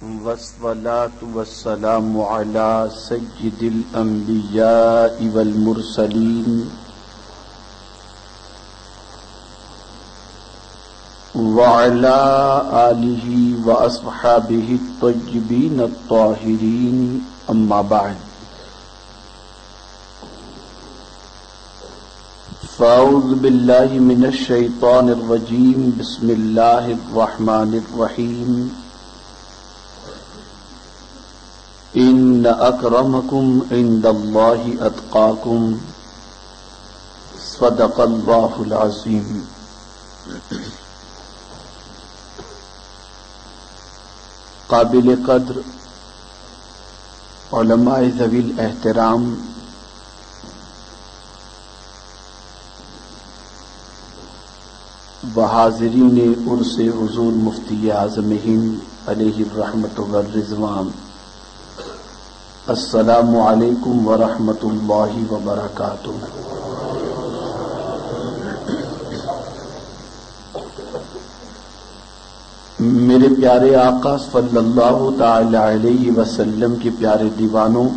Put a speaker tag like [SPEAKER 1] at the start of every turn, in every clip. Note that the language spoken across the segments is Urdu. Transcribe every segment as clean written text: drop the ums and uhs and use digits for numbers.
[SPEAKER 1] والصلاة والسلام على سيد الأنبياء والمرسلين وعلى آله وأصحابه الطيبين الطاهرين أما بعد فأعوذ بالله من الشيطان الرجيم بسم الله الرحمن الرحيم إن أكرمكم عند الله أتقاكم صدق الله العظيم. قابل قدر علماء ذوی الاحترام، وحاضرین عرس حضور مفتی اعظم ہند علیہ الرحمۃ والرضوان، السلام علیکم ورحمۃ اللہ وبرکاتہ. میرے پیارے آقا صلی اللہ تعالی علیہ وسلم کے پیارے دیوانوں،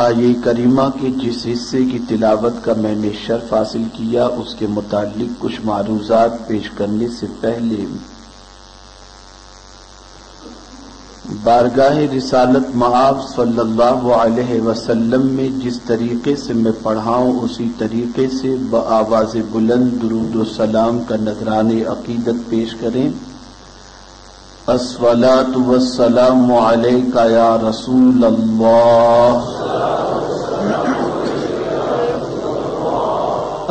[SPEAKER 1] آیہ کریمہ کے جس حصے کی تلاوت کا میں نے شرف حاصل کیا اس کے متعلق کچھ معروضات پیش کرنے سے پہلے بارگاہ رسالت مآب صلی اللہ علیہ وسلم میں جس طریقے سے میں پڑھا ہوں اسی طریقے سے بآواز بلند درود و سلام کا نذران عقیدت پیش کریں. الصلاۃ والسلام علیک یا رسول اللہ،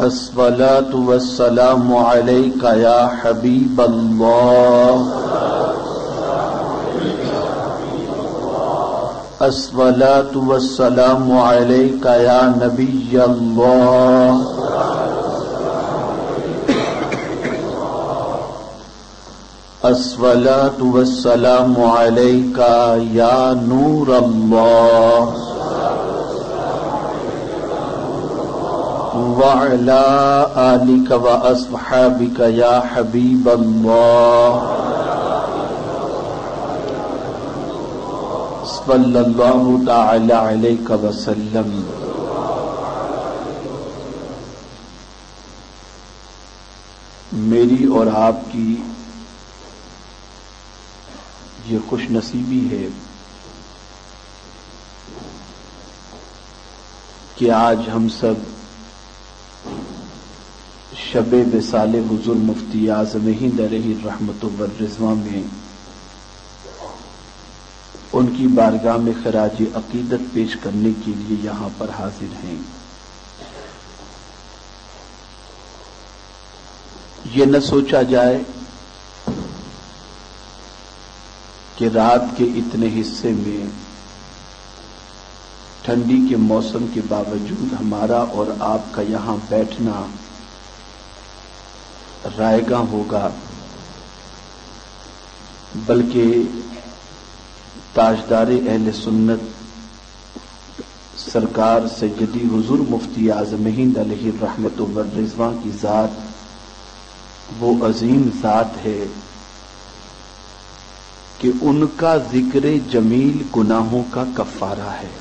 [SPEAKER 1] الصلاۃ والسلام علیک یا حبیب اللہ، الصلاۃ والسلام علیک یا نبی اللہ، الصلاۃ والسلام علیک یا نور اللہ، وعلی آلک واصحابک یا حبیب اللہ، صلی اللہ تعالی علیہ وسلم. میری اور آپ کی یہ خوش نصیبی ہے کہ آج ہم سب شب وصال حضور مفتی اعظم ہند علیہ الرحمۃ والرضوان میں ان کی بارگاہ میں خراج عقیدت پیش کرنے کے لیے یہاں پر حاضر ہیں. یہ نہ سوچا جائے کہ رات کے اتنے حصے میں ٹھنڈی کے موسم کے باوجود ہمارا اور آپ کا یہاں بیٹھنا رائگاں ہوگا، بلکہ تاجدار اہل سنت سرکار سیدی حضور مفتی اعظم ہند علیہ الرحمۃ والرضوان کی ذات وہ عظیم ذات ہے کہ ان کا ذکر جمیل گناہوں کا کفارہ ہے،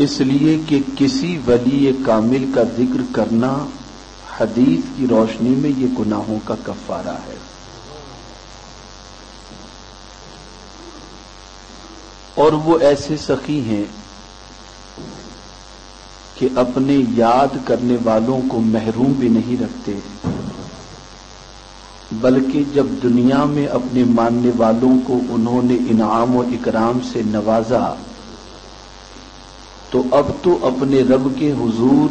[SPEAKER 1] اس لیے کہ کسی ولی کامل کا ذکر کرنا حدیث کی روشنی میں یہ گناہوں کا کفارہ ہے. اور وہ ایسے سخی ہیں کہ اپنے یاد کرنے والوں کو محروم بھی نہیں رکھتے، بلکہ جب دنیا میں اپنے ماننے والوں کو انہوں نے انعام و اکرام سے نوازا تو اب تو اپنے رب کے حضور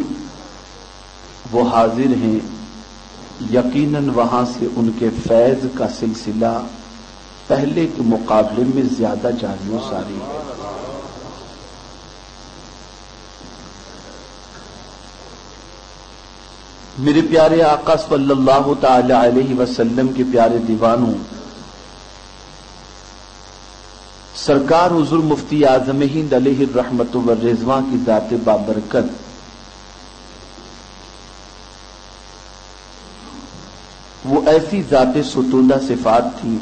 [SPEAKER 1] وہ حاضر ہیں، یقیناً وہاں سے ان کے فیض کا سلسلہ پہلے کے مقابلے میں زیادہ جاری و ساری ہے. میرے پیارے آقا صلی اللہ تعالی علیہ وسلم کے پیارے دیوانوں، سرکار حضور مفتی اعظم ہند علیہ الرحمۃ والرضوان کی ذات بابرکت وہ ایسی ذات ستودہ صفات تھی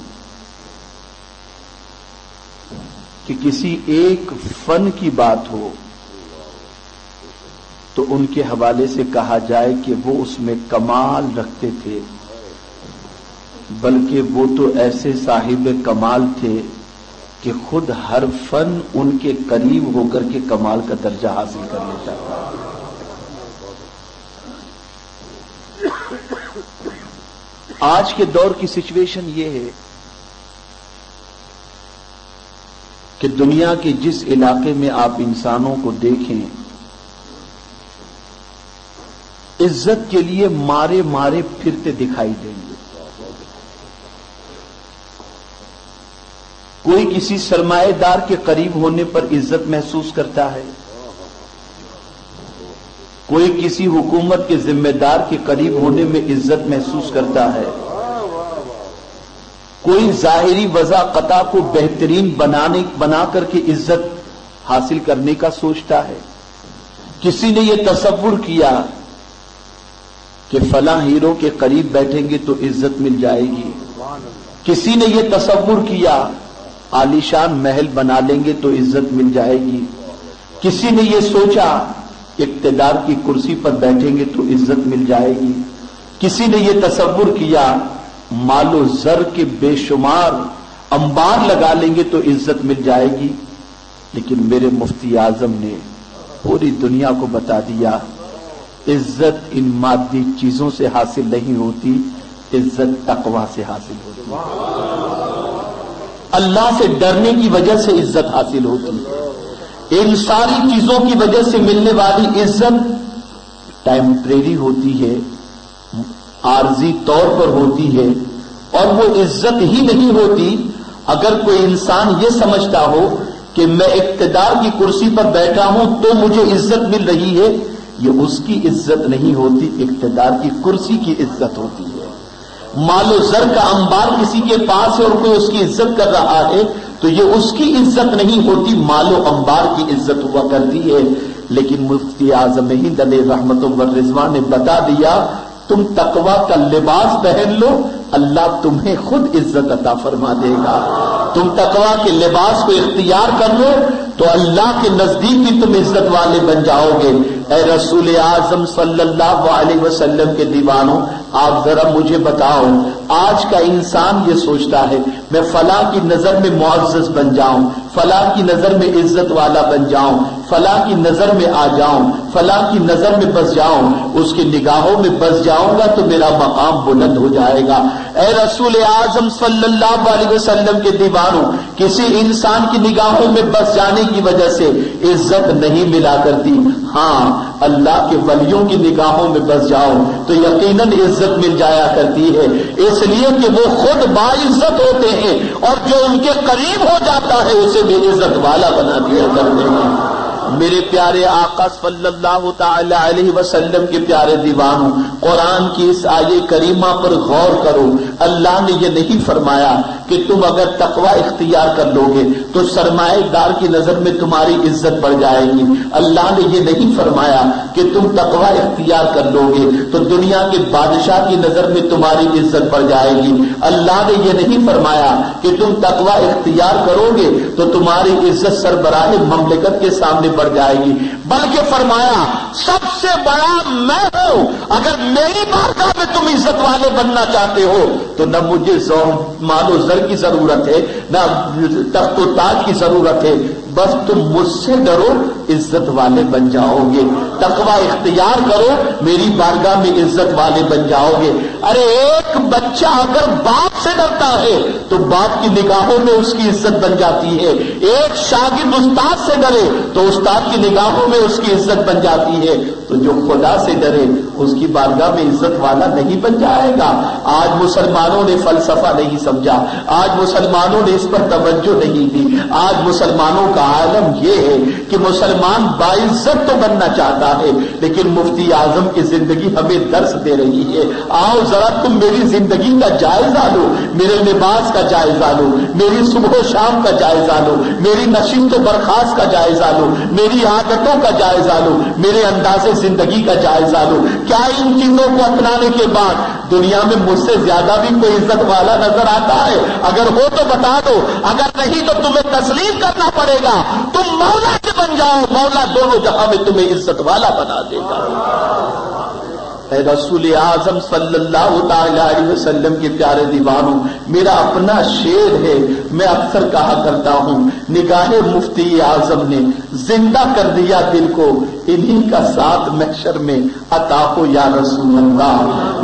[SPEAKER 1] کہ کسی ایک فن کی بات ہو تو ان کے حوالے سے کہا جائے کہ وہ اس میں کمال رکھتے تھے، بلکہ وہ تو ایسے صاحب کمال تھے کہ خود ہر فن ان کے قریب ہو کر کے کمال کا درجہ حاصل کر لیتا تھا۔ آج کے دور کی سچویشن یہ ہے کہ دنیا کے جس علاقے میں آپ انسانوں کو دیکھیں، عزت کے لیے مارے مارے پھرتے دکھائی دیں گے۔ کوئی کسی سرمایہ دار کے قریب ہونے پر عزت محسوس کرتا ہے، کوئی کسی حکومت کے ذمہ دار کے قریب ہونے میں عزت محسوس کرتا ہے، کوئی ظاہری وضاقطع کو بہترین بنا کر کے عزت حاصل کرنے کا سوچتا ہے۔ کسی نے یہ تصور کیا کہ فلاں ہیرو کے قریب بیٹھیں گے تو عزت مل جائے گی، کسی نے یہ تصور کیا عالیشان محل بنا لیں گے تو عزت مل جائے گی، کسی نے یہ سوچا اقتدار کی کرسی پر بیٹھیں گے تو عزت مل جائے گی، کسی نے یہ تصور کیا مال و زر کے بے شمار انبار لگا لیں گے تو عزت مل جائے گی۔ لیکن میرے مفتی اعظم نے پوری دنیا کو بتا دیا عزت ان مادی چیزوں سے حاصل نہیں ہوتی، عزت تقویٰ سے حاصل ہوتی ہے، اللہ سے ڈرنے کی وجہ سے عزت حاصل ہوتی ہے۔ ان ساری چیزوں کی وجہ سے ملنے والی عزت ٹیمپریری ہوتی ہے، عارضی طور پر ہوتی ہے، اور وہ عزت ہی نہیں ہوتی اگر کوئی انسان یہ سمجھتا ہو کہ میں اقتدار کی کرسی پر بیٹھا ہوں تو مجھے عزت مل رہی ہے، یہ اس کی عزت نہیں ہوتی، اقتدار کی کرسی کی عزت ہوتی ہے۔ مال و زر کا انبار کسی کے پاس ہے اور کوئی اس کی عزت کر رہا ہے تو یہ اس کی عزت نہیں ہوتی، مال و انبار کی عزت ہوا کرتی ہے۔ لیکن مفتی اعظم ہند علیہ رحمت و رضوان نے بتا دیا تم تقویٰ کا لباس پہن لو، اللہ تمہیں خود عزت عطا فرما دے گا۔ تم تقویٰ کے لباس کو اختیار کر لو تو اللہ کے نزدیک بھی تم عزت والے بن جاؤ گے۔ اے رسول اعظم صلی اللہ علیہ وسلم کے دیوانوں، آپ ذرا مجھے بتاؤ، آج کا انسان یہ سوچتا ہے میں فلاں کی نظر میں معزز بن جاؤں، فلاں کی نظر میں عزت والا بن جاؤں، فلاں کی نظر میں آ جاؤں، فلاں کی نظر میں بس جاؤں، اس کی نگاہوں میں بس جاؤں گا تو میرا مقام بلند ہو جائے گا۔ اے رسول اعظم صلی اللہ علیہ وسلم کے دیوانوں، کسی انسان کی نگاہوں میں بس جانے کی وجہ سے عزت نہیں ملا کرتی، ہاں اللہ کے ولیوں کی نگاہوں میں بس جاؤ تو یقیناً عزت مل جایا کرتی ہے، اس لیے کہ وہ خود باعزت ہوتے ہیں اور جو ان کے قریب ہو جاتا ہے اسے بھی عزت والا بنا دیا کرتے ہیں۔ میرے پیارے آقا صلی اللہ تعالی علیہ وسلم کے پیارے دیوانوں، قرآن کی اس آیے کریمہ پر غور کرو۔ اللہ نے یہ نہیں فرمایا کہ تم اگر تقویٰ اختیار کر لو گے تو سرمایہ دار کی نظر میں تمہاری عزت بڑھ جائے گی۔ اللہ نے یہ نہیں فرمایا کہ تم تقویٰ اختیار کر لو گے تو دنیا کے بادشاہ کی نظر میں تمہاری عزت بڑھ جائے گی۔ اللہ نے یہ نہیں فرمایا کہ تم تقویٰ اختیار کرو گے تو تمہاری عزت سربراہ مملکت کے سامنے بڑھ جائے گی، بلکہ فرمایا سب سے بڑا میں ہوں، اگر میری بارگاہ میں تم عزت والے بننا چاہتے ہو تو نہ مجھے مال و زر کی ضرورت ہے، نہ تخت و تاج کی ضرورت ہے، بس تم مجھ سے ڈرو عزت والے بن جاؤ گے، تقویٰ اختیار کرو میری بارگاہ میں عزت والے بن جاؤ گے۔ ارے ایک بچہ اگر باپ سے ڈرتا ہے تو باپ کی نگاہوں میں اس کی عزت بن جاتی ہے، ایک شاگرد استاد سے ڈرے تو استاد کی نگاہوں میں اس کی عزت بن جاتی ہے، تو جو خدا سے ڈرے اس کی بارگاہ میں عزت والا نہیں بن جائے گا۔ آج مسلمانوں نے فلسفہ نہیں سمجھا، آج مسلمانوں نے اس پر توجہ نہیں دی، آج مسلمانوں کا عالم یہ ہے کہ مسلمان باعزت تو بننا چاہتا ہے، لیکن مفتی اعظم کی زندگی ہمیں درس دے رہی ہے۔ آؤ ذرا تم میری زندگی کا جائزہ لو، میرے لباس کا جائزہ لو، میری صبح و شام کا جائزہ لو، میری نشست و برخاست کا جائزہ لو، میری عادتوں کا جائزہ لو، میرے انداز زندگی کا جائزہ لو۔ کیا ان چیزوں کو اپنانے کے بعد دنیا میں مجھ سے زیادہ بھی کوئی عزت والا نظر آتا ہے؟ اگر ہو تو بتا دو، اگر نہیں تو تمہیں تسلیم کرنا پڑے گا، تم مولا سے بن جاؤ، مولا دونوں جہاں میں تمہیں عزت والا بنا دے گا۔ اے رسول اعظم صلی اللہ تعالی علیہ وسلم کے پیارے دیوانوں، میرا اپنا شعر ہے، میں اکثر کہا کرتا ہوں، نگاہ مفتی اعظم نے زندہ کر دیا دل کو، انہی کا ساتھ محشر میں عطا ہو یا رسول اللہ۔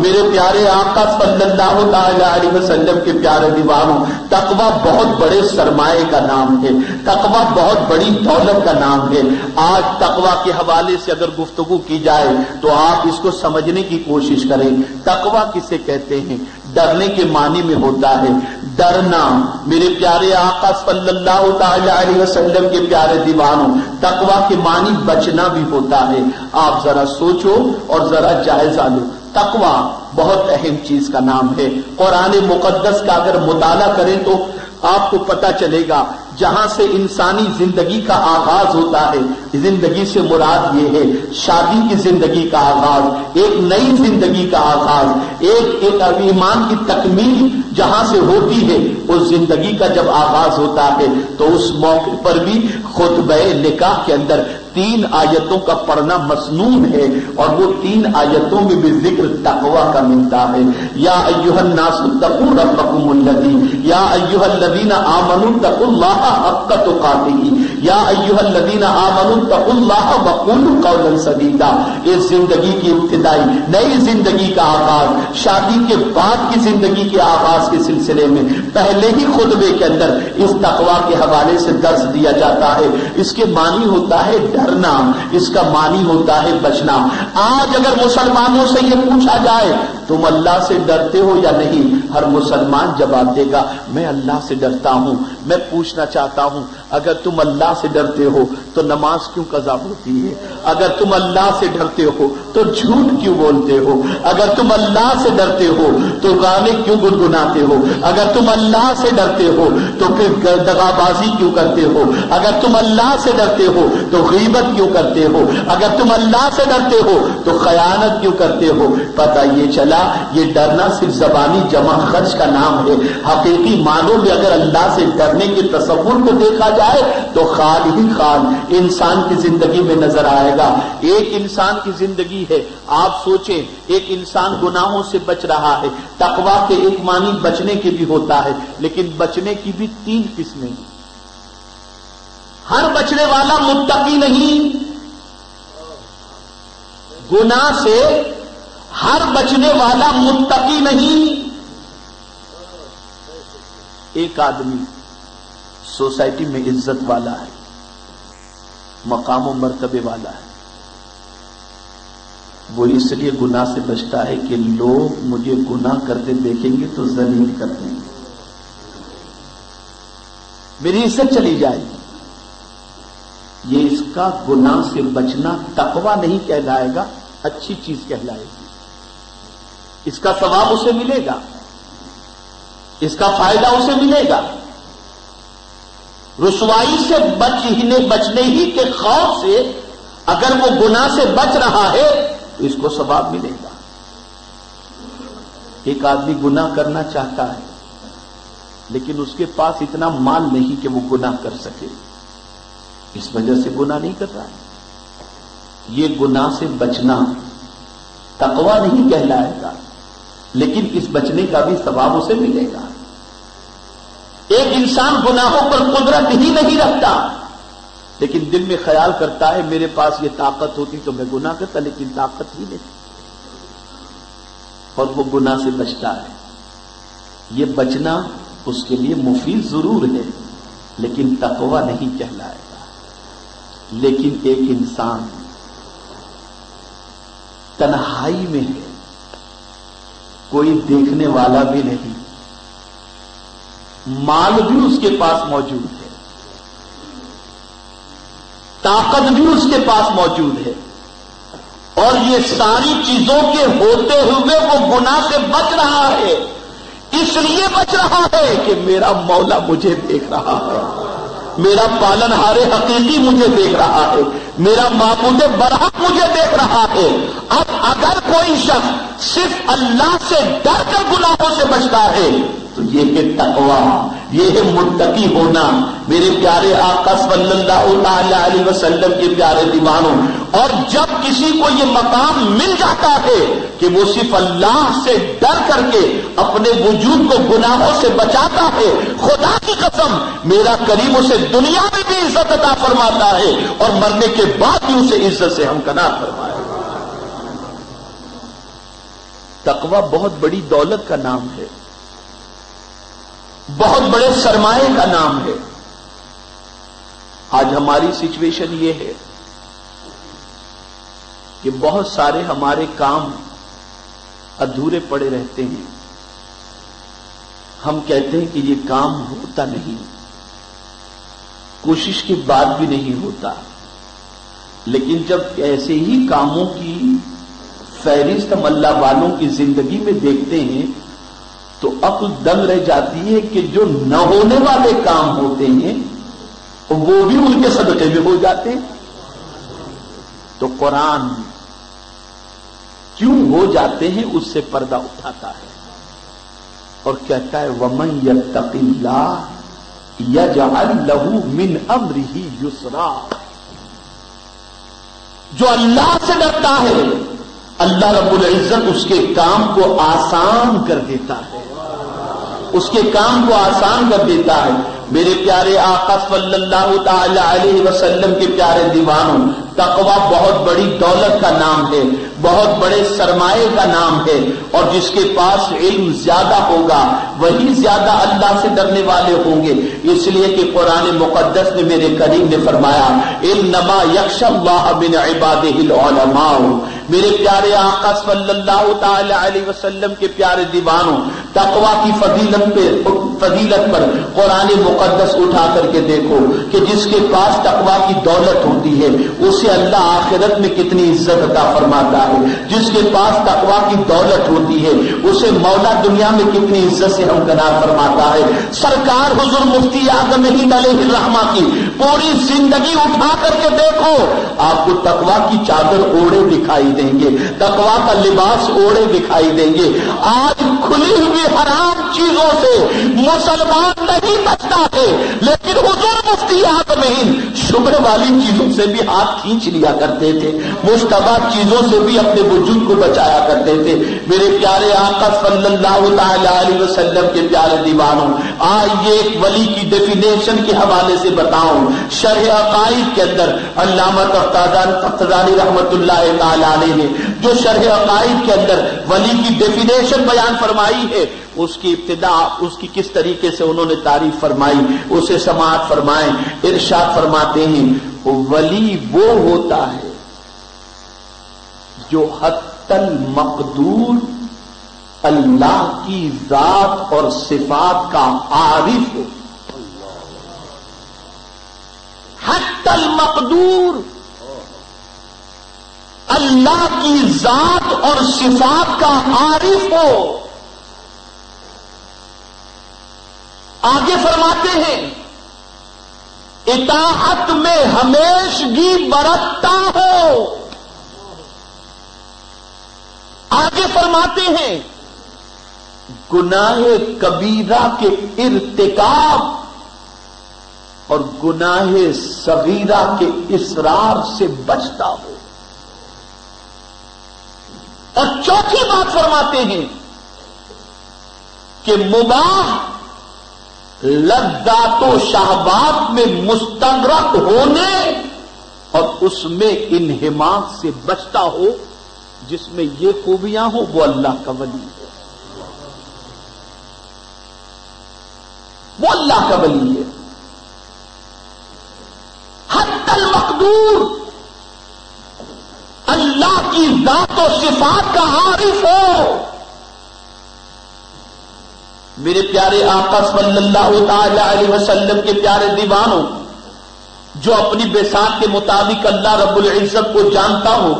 [SPEAKER 1] میرے پیارے آقا صلی اللہ تعالی علیہ وسلم کے پیارے دیوانوں، تقویٰ بہت بڑے سرمایے کا نام ہے، تقویٰ بہت بڑی دولت کا نام ہے۔ آج تقویٰ کے حوالے سے اگر گفتگو کی جائے تو آپ اس کو سمجھنے کی کوشش کریں۔ تقویٰ کسے کہتے ہیں؟ ڈرنے کے معنی میں ہوتا ہے، ڈرنا۔ میرے پیارے آقا صلی اللہ تعالی علیہ وسلم کے پیارے دیوانوں، تقویٰ کے معنی بچنا بھی ہوتا ہے۔ آپ ذرا سوچو اور ذرا جائزہ لو، تقویٰ بہت اہم چیز کا نام ہے۔ قرآن مقدس کا اگر مطالعہ کریں تو آپ کو پتہ چلے گا، جہاں سے انسانی زندگی کا آغاز ہوتا ہے، زندگی سے مراد یہ ہے شادی کی زندگی کا آغاز، ایک نئی زندگی کا آغاز، ایک ایمان کی تکمیل جہاں سے ہوتی ہے، اس زندگی کا جب آغاز ہوتا ہے تو اس موقع پر بھی خطبہ نکاح کے اندر 3 آیتوں کا پڑھنا مسنون ہے، اور وہ 3 آیتوں میں بھی ذکر تقویٰ کا ملتا ہے۔ یا ایھا الناس اتقوا ربکم الذی، یا ایھا الذین آمنوا اتقوا اللہ حق تقاتہ، یا ایھا الذین آمنوا اتقوا اللہ وقولوا قولا سدیدا۔ اس زندگی کی ابتدائی نئی زندگی کا آغاز، شادی کے بعد کی زندگی کے آغاز کے سلسلے میں پہلے ہی خطبے کے اندر اس تقویٰ کے حوالے سے درس دیا جاتا ہے۔ اس کے معنی ہوتا ہے ڈرنا، اس کا معنی ہوتا ہے بچنا۔ آج اگر مسلمانوں سے یہ پوچھا جائے تم اللہ سے ڈرتے ہو یا نہیں، ہر مسلمان جواب دے گا میں اللہ سے ڈرتا ہوں۔ میں پوچھنا چاہتا ہوں، اگر تم اللہ سے ڈرتے ہو تو نماز کیوں قضا ہوتی ہے؟ اگر تم اللہ سے ڈرتے ہو تو جھوٹ کیوں بولتے ہو؟ اگر تم اللہ سے ڈرتے ہو تو گانے کیوں گنگناتے ہو؟ اگر تم اللہ سے ڈرتے ہو تو پھر دغابازی کیوں کرتے ہو؟ اگر تم اللہ سے ڈرتے ہو تو غیبت کیوں کرتے ہو؟ اگر تم اللہ سے ڈرتے ہو تو خیانت کیوں کرتے ہو؟ پتہ یہ چلا یہ ڈرنا صرف زبانی جمع خرچ کا نام ہے۔ حقیقی معنوں میں اگر اللہ سے ڈرنے کے تصور کو دیکھا جائے تو خال ہی خال انسان کی زندگی میں نظر آئے گا۔ ایک انسان کی زندگی ہے، آپ سوچیں، ایک انسان گناہوں سے بچ رہا ہے۔ تقویٰ کے ایک معنی بچنے کے بھی ہوتا ہے، لیکن بچنے کی بھی 3 قسمیں۔ ہر بچنے والا متقی نہیں، گناہ سے ہر بچنے والا متقی نہیں۔ ایک آدمی سوسائٹی میں عزت والا ہے، مقام و مرتبے والا ہے، وہ اس لیے گناہ سے بچتا ہے کہ لوگ مجھے گناہ کرتے دیکھیں گے تو ذلیل کر دیں گے، میری عزت چلی جائے گی۔ یہ اس کا گناہ سے بچنا تقویٰ نہیں کہلائے گا، اچھی چیز کہلائے گی۔ اس کا ثواب اسے ملے گا، اس کا فائدہ اسے ملے گا۔ رسوائی سے بچنے ہی کے خوف سے اگر وہ گناہ سے بچ رہا ہے تو اس کو ثواب ملے گا۔ ایک آدمی گناہ کرنا چاہتا ہے لیکن اس کے پاس اتنا مال نہیں کہ وہ گناہ کر سکے، اس وجہ سے گناہ نہیں کر رہا ہے۔ یہ گناہ سے بچنا تقویٰ نہیں کہلائے گا، لیکن اس بچنے کا بھی ثواب اسے ملے گا۔ ایک انسان گناہوں پر قدرت ہی نہیں رکھتا، لیکن دل میں خیال کرتا ہے میرے پاس یہ طاقت ہوتی تو میں گناہ کرتا، لیکن طاقت ہی نہیں، اور وہ گناہ سے بچتا ہے۔ یہ بچنا اس کے لیے مفید ضرور ہے، لیکن تقویٰ نہیں کہلائے گا۔ لیکن ایک انسان تنہائی میں ہے، کوئی دیکھنے والا بھی نہیں، مال بھی اس کے پاس موجود ہے، طاقت بھی اس کے پاس موجود ہے، اور یہ ساری چیزوں کے ہوتے ہوئے وہ گناہ سے بچ رہا ہے، اس لیے بچ رہا ہے کہ میرا مولا مجھے دیکھ رہا ہے، میرا پالنہار حقیقی مجھے دیکھ رہا ہے، میرا معبود برحق مجھے دیکھ رہا ہے۔ اب اگر کوئی شخص صرف اللہ سے ڈر کر گناہوں سے بچتا ہے تو یہ ہے تقویٰ، یہ ہے متقی ہونا۔ میرے پیارے آقا صلی اللہ تعالی علیہ وسلم کے پیارے دیوانوں، اور جب کسی کو یہ مقام مل جاتا ہے کہ وہ صرف اللہ سے ڈر کر کے اپنے وجود کو گناہوں سے بچاتا ہے، خدا کی قسم میرا کریم اسے دنیا میں بھی عزت عطا فرماتا ہے اور مرنے کے بعد بھی اسے عزت سے ہمکنار فرمائے۔ تقویٰ بہت بڑی دولت کا نام ہے، بہت بڑے سرمایے کا نام ہے۔ آج ہماری سچویشن یہ ہے کہ بہت سارے ہمارے کام ادھورے پڑے رہتے ہیں، ہم کہتے ہیں کہ یہ کام ہوتا نہیں، کوشش کے بعد بھی نہیں ہوتا، لیکن جب ایسے ہی کاموں کی فہرست ہم اللہ والوں کی زندگی میں دیکھتے ہیں تو عقل دنگ رہ جاتی ہے کہ جو نہ ہونے والے کام ہوتے ہیں وہ بھی ان کے صدقے میں ہو جاتے ہیں۔ تو قرآن کیوں ہو جاتے ہیں اس سے پردہ اٹھاتا ہے اور کہتا ہے وَمَن يَتَّقِ اللَّهَ يَجْعَلْ لَهُ مِنْ أَمْرِهِ يُسْرًا۔ جو اللہ سے ڈرتا ہے اللہ رب العزت اس کے کام کو آسان کر دیتا ہے، اس کے کام کو آسان کر دیتا ہے۔ میرے پیارے آقا صلی اللہ تعالی علیہ وسلم کے پیارے دیوانوں، تقویٰ بہت بڑی دولت کا نام ہے، بہت بڑے سرمایے کا نام ہے، اور جس کے پاس علم زیادہ ہوگا وہی زیادہ اللہ سے ڈرنے والے ہوں گے، اس لیے کہ قرآن مقدس میں میرے کریم نے فرمایا انما یخشی اللہ من عبادہ العلماء۔ میرے پیارے آقا صلی اللہ تعالی علیہ وسلم کے پیارے دیوانوں، تقویٰ کی فضیلت پر قرآن مقدس اٹھا کر کے دیکھو کہ جس کے پاس تقویٰ کی دولت ہوتی ہے اسے اللہ آخرت میں کتنی عزت عطا فرماتا ہے، جس کے پاس تقویٰ کی دولت ہوتی ہے اسے مولا دنیا میں کتنی عزت سے ہمکنار فرماتا ہے۔ سرکار حضور مفتی اعظم ہند علیہ الرحمہ کی پوری زندگی اٹھا کر کے دیکھو، آپ کو تقویٰ کی چادر اوڑے دکھائی دیں گے، تقویٰ کا لباس اوڑے دکھائی دیں گے۔ آج کھلی ہوئی حرام چیزوں سے مسلمان نہیں بچتا ہے، لیکن حضور مفتی اعظم ہند شبہ والی چیزوں سے بھی ہاتھ کھینچ لیا کرتے تھے، مشتبہ چیزوں سے بھی اپنے وجود کو بچایا کرتے تھے۔ میرے پیارے آقا صلی اللہ تعالی علیہ وسلم کے پیارے دیوانوں، آج یہ ایک ولی کی ڈیفینیشن کے حوالے سے بتاؤں۔ شرح عقائد کے اندر علامہ تفتزانی رحمت اللہ تعالی علیہ نے جو شرح عقائد کے اندر ولی کی ڈیفینیشن بیان فرمائی ہے، اس کی ابتدا اس کی کس طریقے سے انہوں نے تعریف فرمائی اسے سماعت فرمائیں۔ ارشاد فرماتے ہیں ولی وہ ہوتا ہے جو حتی المقدور اللہ کی ذات اور صفات کا عارف ہو۔ حتی المقدور اللہ کی ذات اور صفات کا عارف ہو۔ آگے فرماتے ہیں اطاعت میں ہمیشگی برتتا ہو۔ آگے فرماتے ہیں گناہ کبیرہ کے ارتکاب اور گناہ صغیرہ کے اصرار سے بچتا ہو۔ اور چوتھی بات فرماتے ہیں کہ مباح لذات و شہوات میں مستغرق ہونے اور اس میں انہماک سے بچتا ہو، جس میں یہ خوبیاں ہوں وہ اللہ کا ولی ہے، وہ اللہ کا ولی ہے۔ حتی المقدور اللہ کی ذات و صفات کا عارف ہو۔ میرے پیارے آقا صلی اللہ تعالی علیہ وسلم کے پیارے دیوانوں، جو اپنی بساط کے مطابق اللہ رب العزت کو جانتا ہو،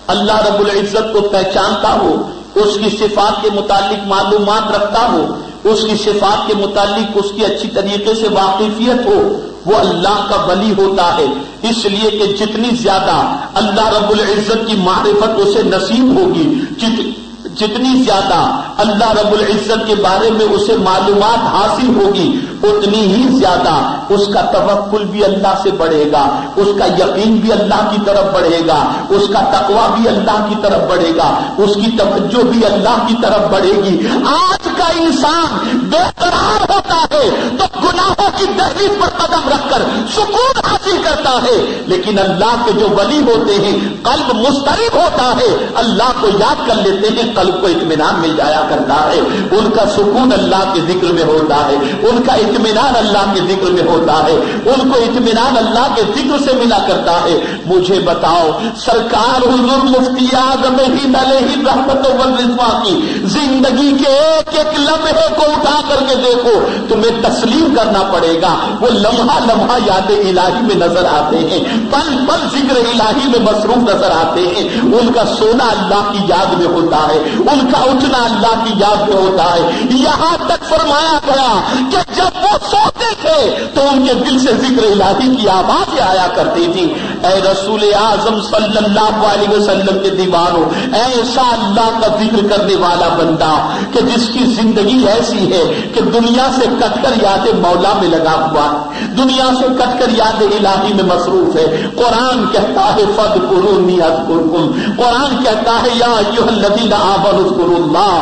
[SPEAKER 1] اللہ رب العزت کو پہچانتا ہو، اس کی صفات کے متعلق معلومات رکھتا ہو، اس کی صفات کے متعلق اس کی اچھی طریقے سے واقفیت ہو، وہ اللہ کا ولی ہوتا ہے۔ اس لیے کہ جتنی زیادہ اللہ رب العزت کی معرفت اسے نصیب ہوگی، جتنی زیادہ اللہ رب العزت کے بارے میں اسے معلومات حاصل ہوگی، اتنی ہی زیادہ اس کا توکل بھی اللہ سے بڑھے گا، اس کا یقین بھی اللہ کی طرف بڑھے گا، اس کا تقویٰ بھی اللہ کی طرف بڑھے گا، اس کی توجہ بھی اللہ کی طرف بڑھے گی۔ آج کا انسان بے قرار ہوتا ہے تو گناہوں کی دہلیز پر قدم رکھ کر سکون حاصل کرتا ہے، لیکن اللہ کے جو ولی ہوتے ہیں قلب مضطرب ہوتا ہے، اللہ کو یاد کر لیتے ہیں، قلب کو اطمینان مل جایا کرتا ہے، ان کا سکون اللہ کے ذکر میں ہوتا ہے، ان کا اطمینان اللہ کے ذکر میں ہوتا ہے، ان کو اطمینان اللہ کے ذکر سے ملا کرتا ہے۔ مجھے بتاؤ، سرکار حضور مفتی اعظم ہند علیہ رحمت و رضوان کی زندگی کے ایک ایک لمحے کو اٹھا کر کے دیکھو، تمہیں تسلیم کرنا پڑے گا، وہ لمحہ لمحہ یاد الہی میں نظر آتے ہیں، پل پل ذکر الہی میں مصروف نظر آتے ہیں، ان کا سونا اللہ کی یاد میں ہوتا ہے، ان کا اٹھنا اللہ کی یاد میں ہوتا ہے۔ یہاں تک فرمایا گیا کہ جب وہ سوتے تھے تو ان کے دل سے ذکر الہی کی آوازیں آیا کرتی تھی۔ اے رسول اعظم صلی اللہ علیہ وسلم کے دیوانوں، ایسا اللہ کا ذکر کرنے والا بندہ کہ جس کی زندگی ایسی ہے کہ دنیا سے کٹ کر یاد مولا میں لگا ہوا ہے، دنیا سے کٹ کر یاد الہی میں مصروف ہے۔ قرآن کہتا ہے فاذکرونی اذکرکم، قرآن کہتا ہے یا ایھا الذین آمنوا اذکروا اللہ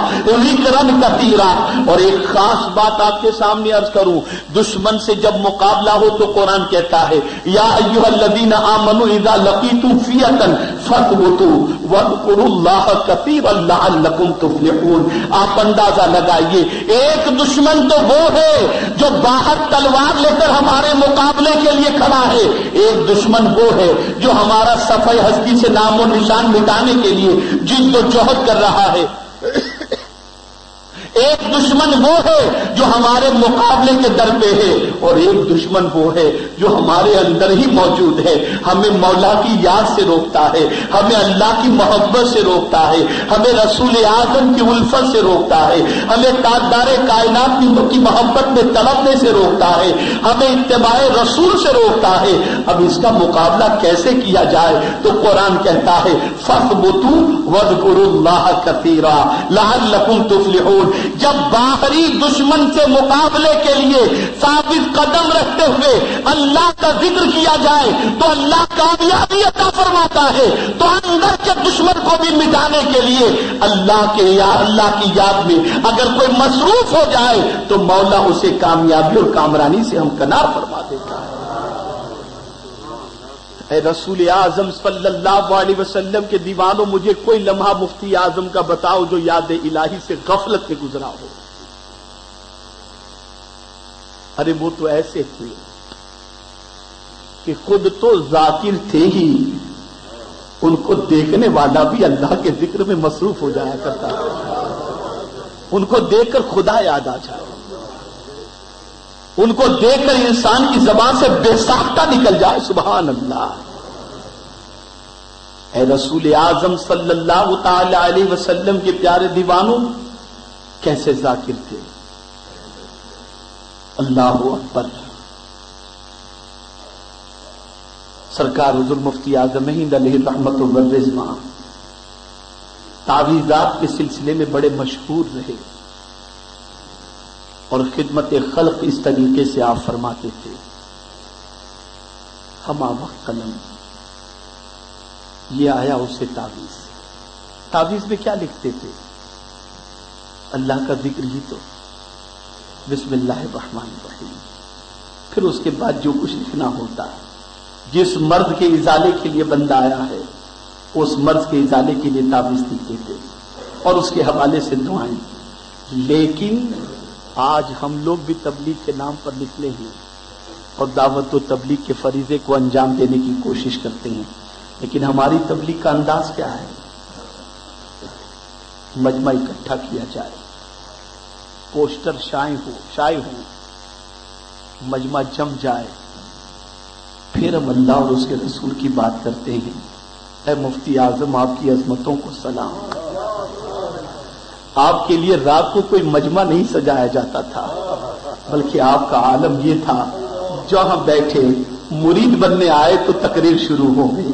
[SPEAKER 1] ذکرا کثیرا۔ اور ایک خاص بات آپ کے سامنے عرض کروں، دشمن سے جب مقابلہ ہو تو قرآن کہتا ہے یا ایھا الذین آمنوا اذا لقیتم فئۃ فاثبتوا واذکروا اللہ کثیرا لعلکم تفلحون۔ آپ اندازہ لگائیے، ایک دشمن تو وہ ہے جو باہر تلوار لے کر ہمارے مقابلے کے لیے کھڑا ہے، ایک دشمن وہ ہے جو ہمارا صفحہ ہستی سے نام و نشان مٹانے کے لیے جد و جہد کر رہا ہے، ایک دشمن وہ ہے جو ہمارے مقابلے کے در پہ ہے، اور ایک دشمن وہ ہے جو ہمارے اندر ہی موجود ہے، ہمیں مولا کی یاد سے روکتا ہے، ہمیں اللہ کی محبت سے روکتا ہے، ہمیں رسول اعظم کی الفت سے روکتا ہے، ہمیں تاجدار کائنات کی محبت میں تڑپنے سے روکتا ہے، ہمیں اتباع رسول سے روکتا ہے۔ اب اس کا مقابلہ کیسے کیا جائے؟ تو قرآن کہتا ہے فاثبتوا واذکروا اللہ کثیرا لعلکم تفلحون۔ جب باہری دشمن سے مقابلے کے لیے ثابت قدم رکھتے ہوئے اللہ کا ذکر کیا جائے تو اللہ کامیابی عطا فرماتا ہے، تو اندر کے دشمن کو بھی مٹانے کے لیے اللہ کی یاد میں اگر کوئی مصروف ہو جائے تو مولا اسے کامیابی اور کامرانی سے ہمکنار فرما دیتا ہے۔ اے رسول اعظم صلی اللہ علیہ وسلم کے دیوانوں، مجھے کوئی لمحہ مفتی اعظم کا بتاؤ جو یاد الہی سے غفلت میں گزرا ہو۔ ارے وہ تو ایسے تھے کہ خود تو ذاکر تھے ہی، ان کو دیکھنے والا بھی اللہ کے ذکر میں مصروف ہو جایا کرتا ہے، ان کو دیکھ کر خدا یاد آ جائے، ان کو دیکھ کر انسان کی زبان سے بے ساختہ نکل جائے سبحان اللہ۔ اے رسول اعظم صلی اللہ تعالی علیہ وسلم کے پیارے دیوانوں، کیسے ذاکر تھے، اللہ اکبر۔ سرکار حضور مفتی اعظم ہند علیہ رحمت و رضوان تعویذات کے سلسلے میں بڑے مشہور رہے، اور خدمت خلق اس طریقے سے آپ فرماتے تھے، ہما وقت قلم یہ آیا اسے تعویذ میں کیا لکھتے تھے؟ اللہ کا ذکر ہی تو، بسم اللہ الرحمن الرحیم، پھر اس کے بعد جو کچھ لکھنا ہوتا ہے، جس مرض کے ازالے کے لیے بندہ آیا ہے اس مرض کے ازالے کے لیے تعویذ لکھتے تھے اور اس کے حوالے سے دعائیں۔ لیکن آج ہم لوگ بھی تبلیغ کے نام پر نکلے ہیں اور دعوت و تبلیغ کے فریضے کو انجام دینے کی کوشش کرتے ہیں، لیکن ہماری تبلیغ کا انداز کیا ہے؟ مجمع اکٹھا کیا جائے، پوسٹر شائع ہو، مجمع جم جائے، پھر ہم اللہ اور اس کے رسول کی بات کرتے ہیں. اے مفتی اعظم، آپ کی عظمتوں کو سلام. آپ کے لیے رات کو کوئی مجمع نہیں سجایا جاتا تھا، بلکہ آپ کا عالم یہ تھا جہاں بیٹھے مرید بننے آئے تو تقریر شروع ہو گئی،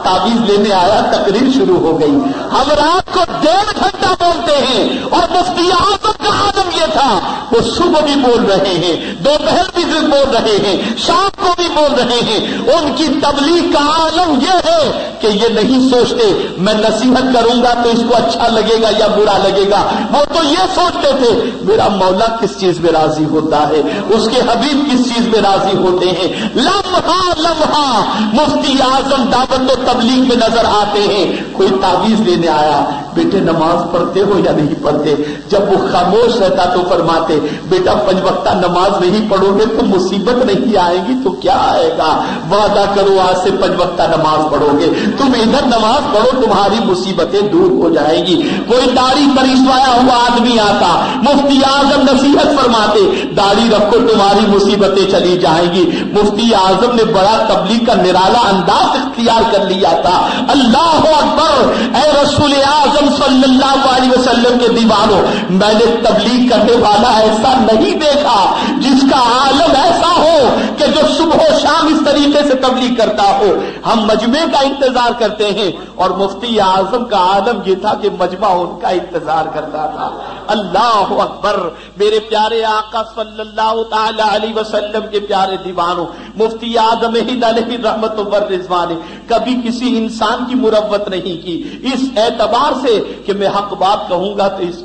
[SPEAKER 1] تعویذ لینے آیا تقریر شروع ہو گئی. ہم رات کو 1.5 گھنٹہ بولتے ہیں اور مفتی اعظم کا عالم یہ تھا، وہ صبح بھی بول رہے ہیں، دوپہر بھی بول رہے ہیں، شام کو بھی بول رہے ہیں. ان کی تبلیغ کا عالم یہ ہے کہ یہ نہیں سوچتے میں نصیحت کروں گا تو اس کو اچھا لگے گا یا برا لگے گا. وہ تو یہ سوچتے تھے میرا مولا کس چیز میں راضی ہوتا ہے، اس کے حبیب کس چیز میں راضی ہوتے ہیں. لمحہ لمحہ مفتی اعظم دعوت و تبلیغ میں نظر آتے ہیں. کوئی تعویذ لینے آیا، بیٹے نماز پڑھتے ہو یا نہیں پڑھتے؟ جب وہ خاموش رہتا تو فرماتے بیٹا 5 وقتہ نماز نہیں پڑھو گے تو مصیبت نہیں آئے گی تو کیا آئے گا؟ وعدہ کرو آج سے 5 وقتہ نماز پڑھو گے، تم ادھر نماز پڑھو تمہاری مصیبتیں دور ہو جائے گی. کوئی داڑھی پر اسوایا ہوا آدمی آتا، مفتی اعظم نصیحت فرماتے داڑھی رکھو تمہاری مصیبتیں چلی جائیں گی. مفتی اعظم نے بڑا تبلیغ کا نرالا انداز اختیار کر لیا تھا. اللہ اکبر! اے رسول اعظم صلی اللہ علیہ وسلم کے دیوانوں، میں نے تبلیغ کرنے والا ایسا نہیں دیکھا جس کا عالم ایسا ہو کہ جو صبح و شام اس طریقے سے تبلیغ کرتا ہو. ہم مجمع کا انتظار کرتے ہیں اور مفتی اعظم کا عالم یہ تھا کہ مجمع ان کا انتظار کرتا تھا. اللہ اکبر! میرے پیارے آقا صلی اللہ تعالی علیہ وسلم کے پیارے دیوانوں، مفتی اعظم ہند علیہ رحمت و رضوان نے کبھی کسی انسان کی مروت نہیں کی اس اعتبار سے کہ میں حق بات کہوں گا تو اس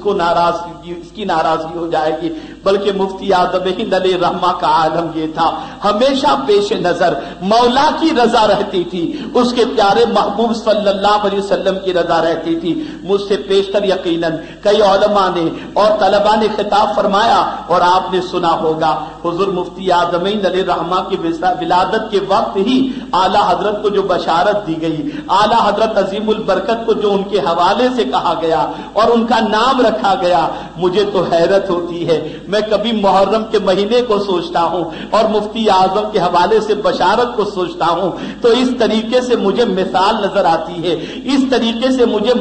[SPEAKER 1] کی ناراضگی ہو جائے گی، بلکہ مفتی اعظم ہند علیہ رحمہ کا عالم یہ تھا ہمیشہ پیش نظر مولا کی رضا رہتی تھی، اس کے پیارے محبوب صلی اللہ علیہ وسلم کی رضا رہتی تھی. مجھ سے پیشتر یقیناً کئی علماء نے اور طلباء نے خطاب فرمایا اور آپ نے سنا ہوگا. حضور مفتی اعظم ہند علیہ رحمہ کی ولادت کے وقت ہی اعلی حضرت کو جو بشارت دی گئی، اعلی حضرت عظیم البرکت کو جو ان کے حوالے سے کہا گیا اور ان کا نام رکھا گیا، مجھے تو حیرت ہوتی ہے. میں کبھی محرم کے مہینے کو سوچتا ہوں اور مفتی اعظم کے حوالے سے بشارت کو سوچتا ہوں تو اس طریقے سے مجھے مثال نظر آتی ہے، اس طریقے سے مجھے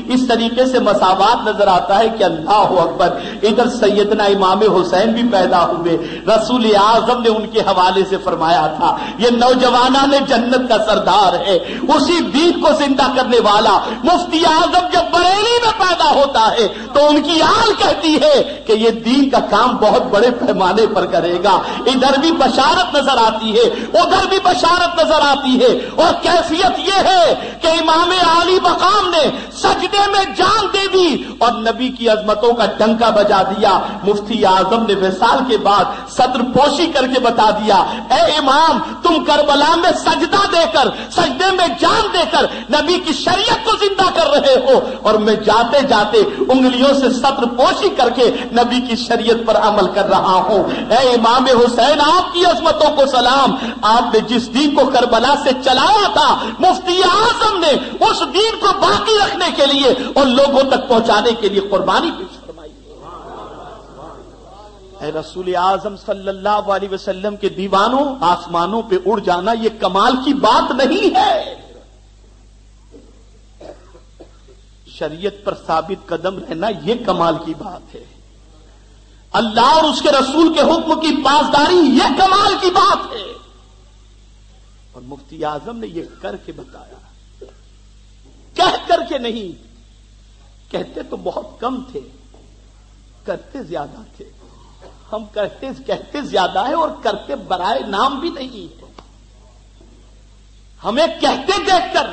[SPEAKER 1] اس طریقے سے مساوات نظر آتا ہے کہ اللہ اکبر! ادھر سیدنا امام حسین بھی پیدا ہوئے، رسول اعظم نے ان کے حوالے سے فرمایا تھا یہ نوجوانان جنت کا سردار ہے. اسی دین کو زندہ کرنے والا مفتی اعظم جب بریلی میں پیدا ہوتا ہے تو ان کی آل کہتی ہے کہ یہ دین کا کام بہت بڑے پیمانے پر کرے گا. ادھر بھی بشارت نظر آتی ہے، ادھر بھی بشارت نظر آتی ہے، اور کیفیت یہ ہے کہ امام عالی مقام نے سجدے میں جان دے دی اور نبی کی عظمتوں کا ڈنکا بجا دیا. مفتی اعظم نے وصال کے بعد صدر پوشی کر کے بتا دیا اے امام تم کربلا میں سجدہ دے کر، سجدے میں جان دے کر نبی کی شریعت کو زندہ کر رہے ہو اور میں جاتے جاتے انگلیوں سے صدر پوشی کر کے نبی کی شریعت پر عمل کر رہا ہوں. اے امام حسین آپ کی عظمتوں کو سلام. آپ نے جس دین کو کربلا سے چلایا تھا مفتی اعظم نے اس دین کو باقی رکھنے کے لیے اور لوگوں تک پہنچانے کے لیے قربانی پیش فرمائی. اے رسول اعظم صلی اللہ علیہ وسلم کے دیوانوں، آسمانوں پہ اڑ جانا یہ کمال کی بات نہیں ہے، شریعت پر ثابت قدم رہنا یہ کمال کی بات ہے. اللہ اور اس کے رسول کے حکم کی پاسداری یہ کمال کی بات ہے. اور مفتی اعظم نے یہ کر کے بتایا، کہہ کر کے نہیں. کہتے تو بہت کم تھے، کرتے زیادہ تھے. ہم کہتے زیادہ ہے اور کرتے برائے نام بھی نہیں ہے. ہمیں کہتے دیکھ کر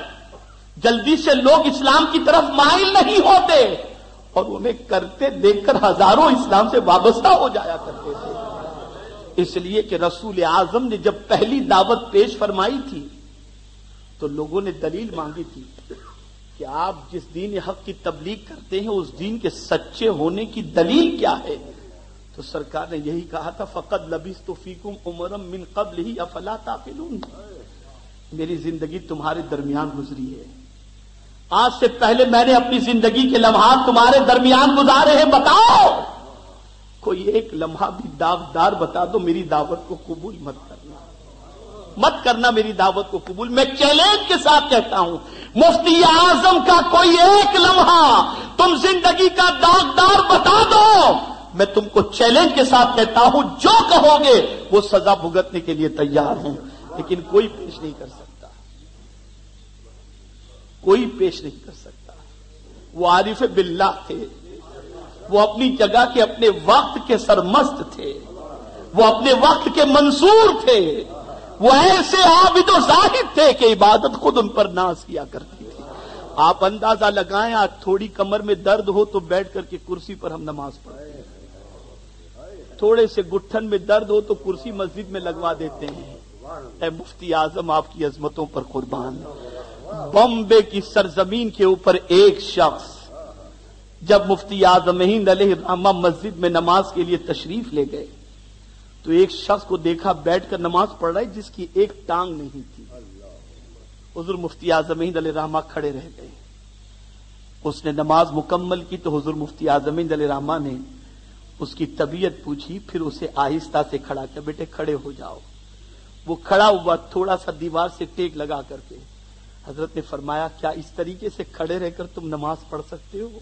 [SPEAKER 1] جلدی سے لوگ اسلام کی طرف مائل نہیں ہوتے اور انہیں کرتے دیکھ کر ہزاروں اسلام سے وابستہ ہو جایا کرتے تھے. اس لیے کہ رسول اعظم نے جب پہلی دعوت پیش فرمائی تھی تو لوگوں نے دلیل مانگی تھی کہ آپ جس دین حق کی تبلیغ کرتے ہیں اس دین کے سچے ہونے کی دلیل کیا ہے؟ تو سرکار نے یہی کہا تھا فقد لبثت فیکم عمرا من قبلہ افلا تعقلون. میری زندگی تمہارے درمیان گزری ہے، آج سے پہلے میں نے اپنی زندگی کے لمحات تمہارے درمیان گزارے ہیں. بتاؤ کوئی ایک لمحہ بھی داغدار بتا دو، میری دعوت کو قبول مت کرنا.
[SPEAKER 2] مت کرنا میری دعوت کو قبول. میں چیلنج کے ساتھ کہتا ہوں، مفتی اعظم کا کوئی ایک لمحہ تم زندگی کا داغدار بتا دو، میں تم کو چیلنج کے ساتھ کہتا ہوں جو کہو گے وہ سزا بھگتنے کے لیے تیار ہوں، لیکن کوئی پیش نہیں کر سکتا، کوئی پیش نہیں کر سکتا. وہ عارف باللہ تھے، وہ اپنی جگہ کے اپنے وقت کے سرمست تھے، وہ اپنے وقت کے منصور تھے، وہ ایسے عابد و زاہد تھے کہ عبادت خود ان پر ناز کیا کرتی تھی. آپ اندازہ لگائیں، آج تھوڑی کمر میں درد ہو تو بیٹھ کر کے کرسی پر ہم نماز پڑھتے ہیں، تھوڑے سے گٹھن میں درد ہو تو کرسی مسجد میں لگوا دیتے ہیں. اے مفتی اعظم، آپ کی عظمتوں پر قربان. بمبے کی سرزمین کے اوپر ایک شخص جب مفتی اعظم ہند علیہ الرحمہ مسجد میں نماز کے لیے تشریف لے گئے تو ایک شخص کو دیکھا بیٹھ کر نماز پڑھ رہا ہے جس کی ایک ٹانگ نہیں تھی. حضور مفتی اعظم ہند علیہ الرحمہ کھڑے رہ گئے. اس نے نماز مکمل کی تو حضور مفتی اعظم ہند علیہ الرحمہ نے اس کی طبیعت پوچھی، پھر اسے آہستہ سے کھڑا کیا، بیٹے کھڑے ہو جاؤ. وہ کھڑا ہوا، تھوڑا سا دیوار سے ٹیک لگا کر کے. حضرت نے فرمایا، کیا اس طریقے سے کھڑے رہ کر تم نماز پڑھ سکتے ہو؟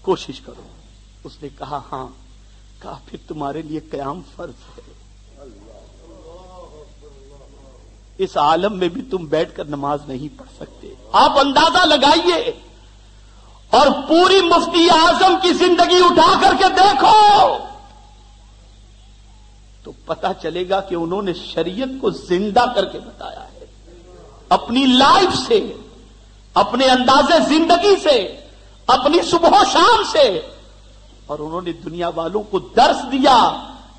[SPEAKER 2] کوشش کرو. اس نے کہا ہاں. کہا پھر تمہارے لیے قیام فرض ہے. اس عالم میں بھی تم بیٹھ کر نماز نہیں پڑھ سکتے. آپ اندازہ لگائیے اور پوری مفتی اعظم کی زندگی اٹھا کر کے دیکھو تو پتہ چلے گا کہ انہوں نے شریعت کو زندہ کر کے بتایا ہے، اپنی لائف سے، اپنے انداز زندگی سے، اپنی صبح و شام سے. اور انہوں نے دنیا والوں کو درس دیا،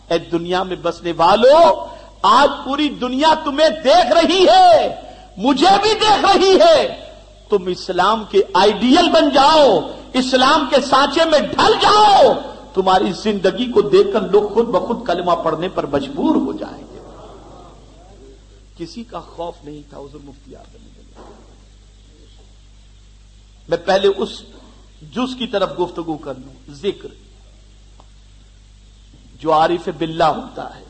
[SPEAKER 2] اے دنیا میں بسنے والوں، آج پوری دنیا تمہیں دیکھ رہی ہے، مجھے بھی دیکھ رہی ہے. تم اسلام کے آئیڈیل بن جاؤ، اسلام کے سانچے میں ڈھل جاؤ، تمہاری زندگی کو دیکھ کر لوگ خود بخود کلمہ پڑھنے پر مجبور ہو جائیں گے. کسی کا خوف نہیں تھا حضور مفتی اعظم. میں پہلے اس جز کی طرف گفتگو کر لوں. ذکر جو عارف باللہ ہوتا ہے،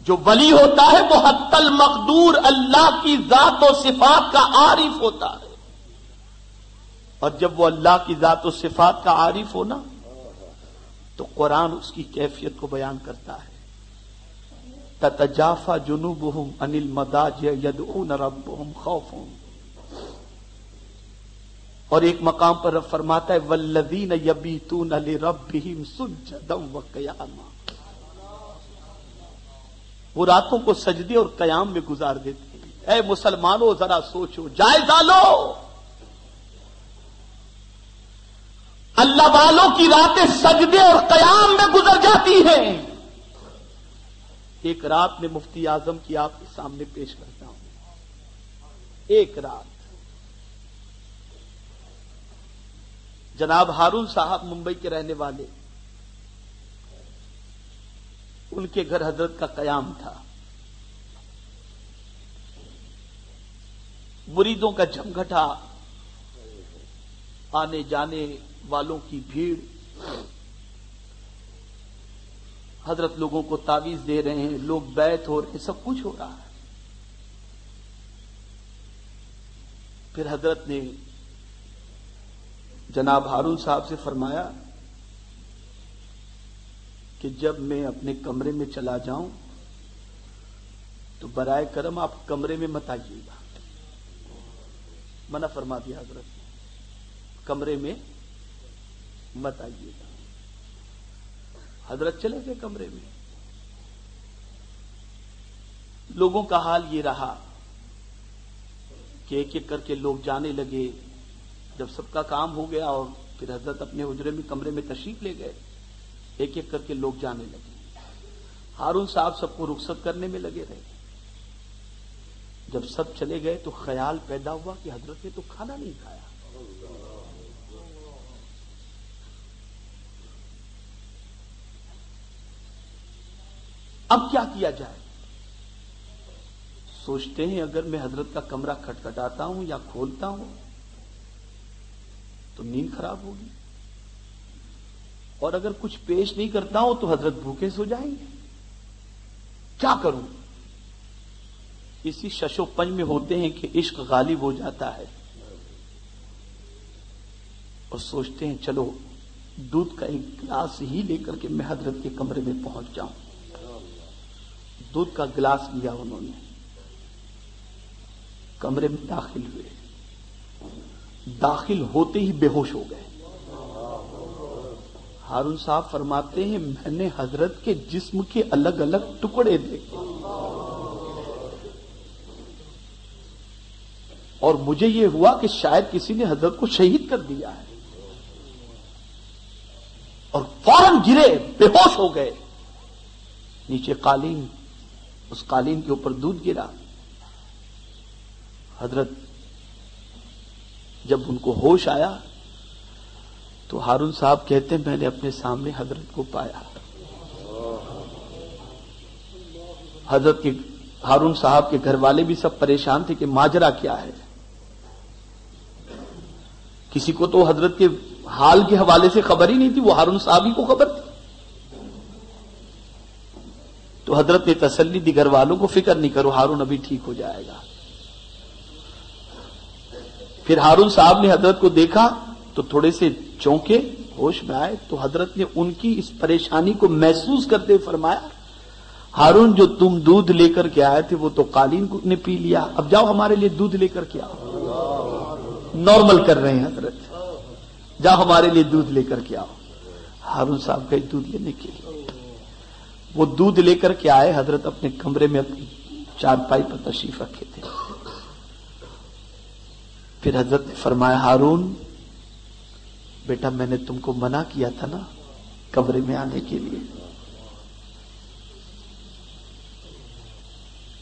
[SPEAKER 2] جو ولی ہوتا ہے، وہ حتی المقدور اللہ کی ذات و صفات کا عارف ہوتا ہے. اور جب وہ اللہ کی ذات و صفات کا عارف ہونا تو قرآن اس کی کیفیت کو بیان کرتا ہے. تتجافى جنوبهم عن المضاجع يدعون ربهم خوفا. اور ایک مقام پر رب فرماتا ہے والذین یبیتون لربهم سجدا وقیاما. وہ راتوں کو سجدے اور قیام میں گزار دیتے ہیں. اے مسلمانوں ذرا سوچو، جائزہ لو. اللہ والوں کی راتیں سجدے اور قیام میں گزر جاتی ہیں. ایک رات میں مفتی اعظم کی آپ کے سامنے پیش کرتا ہوں. ایک رات جناب ہارون صاحب ممبئی کے رہنے والے، ان کے گھر حضرت کا قیام تھا. مریدوں کا جھمگھٹا، آنے جانے والوں کی بھیڑ، حضرت لوگوں کو تعویذ دے رہے ہیں، لوگ بیعت ہو رہے ہیں، سب کچھ ہو رہا ہے. پھر حضرت نے جناب ہارون صاحب سے فرمایا کہ جب میں اپنے کمرے میں چلا جاؤں تو برائے کرم آپ کمرے میں مت آئیے گا. منع فرما دیا حضرت نے، کمرے میں مت آئیے گا. حضرت چلے گئے کمرے میں. لوگوں کا حال یہ رہا کہ ایک ایک کر کے لوگ جانے لگے. جب سب کا کام ہو گیا اور پھر حضرت اپنے حجرے میں کمرے میں تشریف لے گئے، ایک ایک کر کے لوگ جانے لگے. ہارون صاحب سب کو رخصت کرنے میں لگے رہے. جب سب چلے گئے تو خیال پیدا ہوا کہ حضرت نے تو کھانا نہیں کھایا. اب کیا کیا جائے؟ سوچتے ہیں اگر میں حضرت کا کمرہ کھٹکھٹاتا ہوں یا کھولتا ہوں تو نیند خراب ہوگی. اور اگر کچھ پیش نہیں کرتا ہوں تو حضرت بھوکے سو جائیں گے، کیا کروں؟ اسی شش و پنج میں ہوتے ہیں کہ عشق غالب ہو جاتا ہے اور سوچتے ہیں چلو دودھ کا ایک گلاس ہی لے کر کے میں حضرت کے کمرے میں پہنچ جاؤں۔ دودھ کا گلاس لیا انہوں نے، کمرے میں داخل ہوئے، داخل ہوتے ہی بے ہوش ہو گئے۔ ہارون صاحب فرماتے ہیں میں نے حضرت کے جسم کے الگ الگ ٹکڑے دیکھے اور مجھے یہ ہوا کہ شاید کسی نے حضرت کو شہید کر دیا ہے، اور فوراً گرے، بے ہوش ہو گئے۔ نیچے قالین، اس قالین کے اوپر دودھ گرا۔ حضرت جب ان کو ہوش آیا تو ہارون صاحب کہتے ہیں میں نے اپنے سامنے حضرت کو پایا۔ حضرت کے ہارون صاحب کے گھر والے بھی سب پریشان تھے کہ ماجرا کیا ہے۔ کسی کو تو حضرت کے حال کے حوالے سے خبر ہی نہیں تھی، وہ ہارون صاحب ہی کو خبر تھی۔ تو حضرت نے تسلی دی گھر والوں کو، فکر نہیں کرو ہارون ابھی ٹھیک ہو جائے گا۔ پھر ہارون صاحب نے حضرت کو دیکھا تو تھوڑے سے چونکے، ہوش میں آئے تو حضرت نے ان کی اس پریشانی کو محسوس کرتے فرمایا ہارون جو تم دودھ لے کر کے آئے تھے وہ تو قالین نے پی لیا، اب جاؤ ہمارے لیے دودھ لے کر کے آؤ۔ نارمل کر رہے ہیں حضرت، جاؤ ہمارے لیے دودھ لے کر کے آؤ۔ ہارون صاحب گئے دودھ لینے کے لیے، وہ دودھ لے کر کے آئے۔ حضرت اپنے کمرے میں اپنی چارپائی پر تشریف رکھے تھے۔ پھر حضرت نے فرمایا ہارون بیٹا میں نے تم کو منع کیا تھا نا کمرے میں آنے کے لیے۔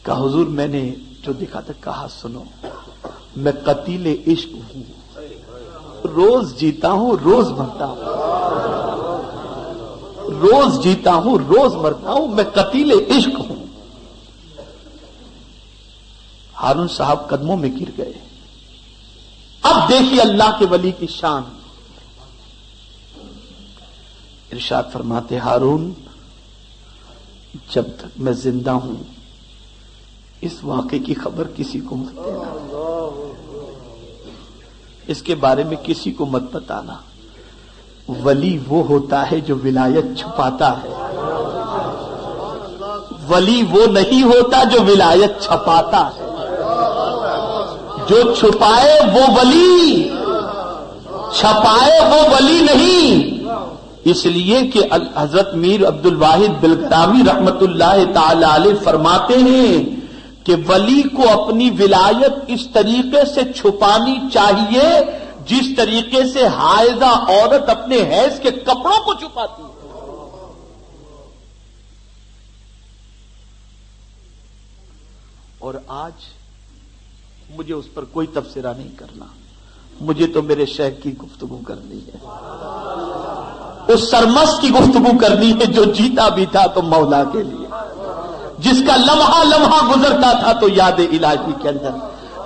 [SPEAKER 2] کہا حضور میں نے جو دیکھا تھا، کہا سنو میں قتیل عشق ہوں، روز جیتا ہوں روز مرتا ہوں، روز جیتا ہوں روز مرتا ہوں، میں قتیل عشق ہوں۔ ہارون صاحب قدموں میں گر گئے۔ اب دیکھیے اللہ کے ولی کی شان، ارشاد فرماتے ہارون جب تک میں زندہ ہوں اس واقعے کی خبر کسی کو مت دینا، اس کے بارے میں کسی کو مت بتانا۔ ولی وہ ہوتا ہے جو ولایت چھپاتا ہے، ولی وہ نہیں ہوتا جو ولایت چھپاتا ہے۔ جو چھپائے وہ ولی، چھپائے وہ ولی نہیں۔ اس لیے کہ حضرت میر عبد الواحد بلگرامی رحمت اللہ تعالی علیہ فرماتے ہیں کہ ولی کو اپنی ولایت اس طریقے سے چھپانی چاہیے جس طریقے سے حائضہ عورت اپنے حیض کے کپڑوں کو چھپاتی ہے۔ اور آج مجھے اس پر کوئی تبصرہ نہیں کرنا، مجھے تو میرے شیخ کی گفتگو کرنی ہے، اس سرمست کی گفتگو کرنی ہے جو جیتا بھی تھا تو مولا کے لیے، جس کا لمحہ لمحہ گزرتا تھا تو یاد الہی کے اندر،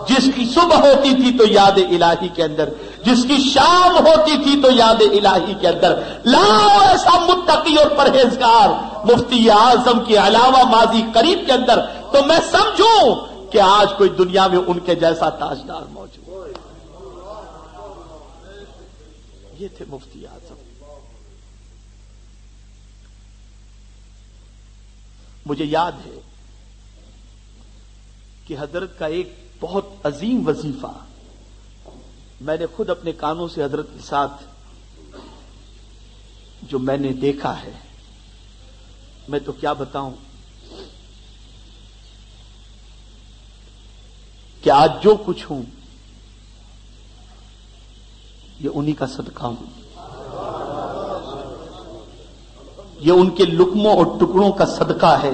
[SPEAKER 2] جس کی صبح ہوتی تھی تو یاد الہی کے اندر، جس کی شام ہوتی تھی تو یاد الہی کے اندر۔ لاؤ ایسا متقی اور پرہیزگار مفتی اعظم کے علاوہ ماضی قریب کے اندر تو میں سمجھوں کہ آج کوئی دنیا میں ان کے جیسا تاجدار موجود ہے۔ یہ تھے مفتی اعظم۔ مجھے یاد ہے کہ حضرت کا ایک بہت عظیم وظیفہ میں نے خود اپنے کانوں سے حضرت کے ساتھ جو میں نے دیکھا ہے، میں تو کیا بتاؤں کہ آج جو کچھ ہوں یہ انہی کا صدقہ ہوں، یہ ان کے لقموں اور ٹکڑوں کا صدقہ ہے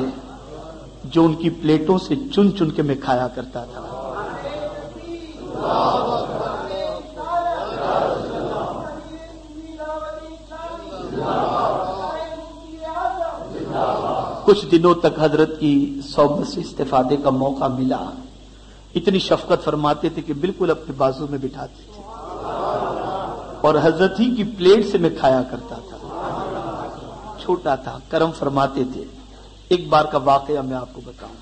[SPEAKER 2] جو ان کی پلیٹوں سے چن چن کے میں کھایا کرتا تھا۔ کچھ دنوں تک حضرت کی صحبت سے استفادے کا موقع ملا، اتنی شفقت فرماتے تھے کہ بالکل اپنے بازو میں بٹھاتے تھے اور حضرت ہی کی پلیٹ سے میں کھایا کرتا تھا۔ چھوٹا تھا، کرم فرماتے تھے. ایک بار کا واقعہ میں آپ کو بتاؤں.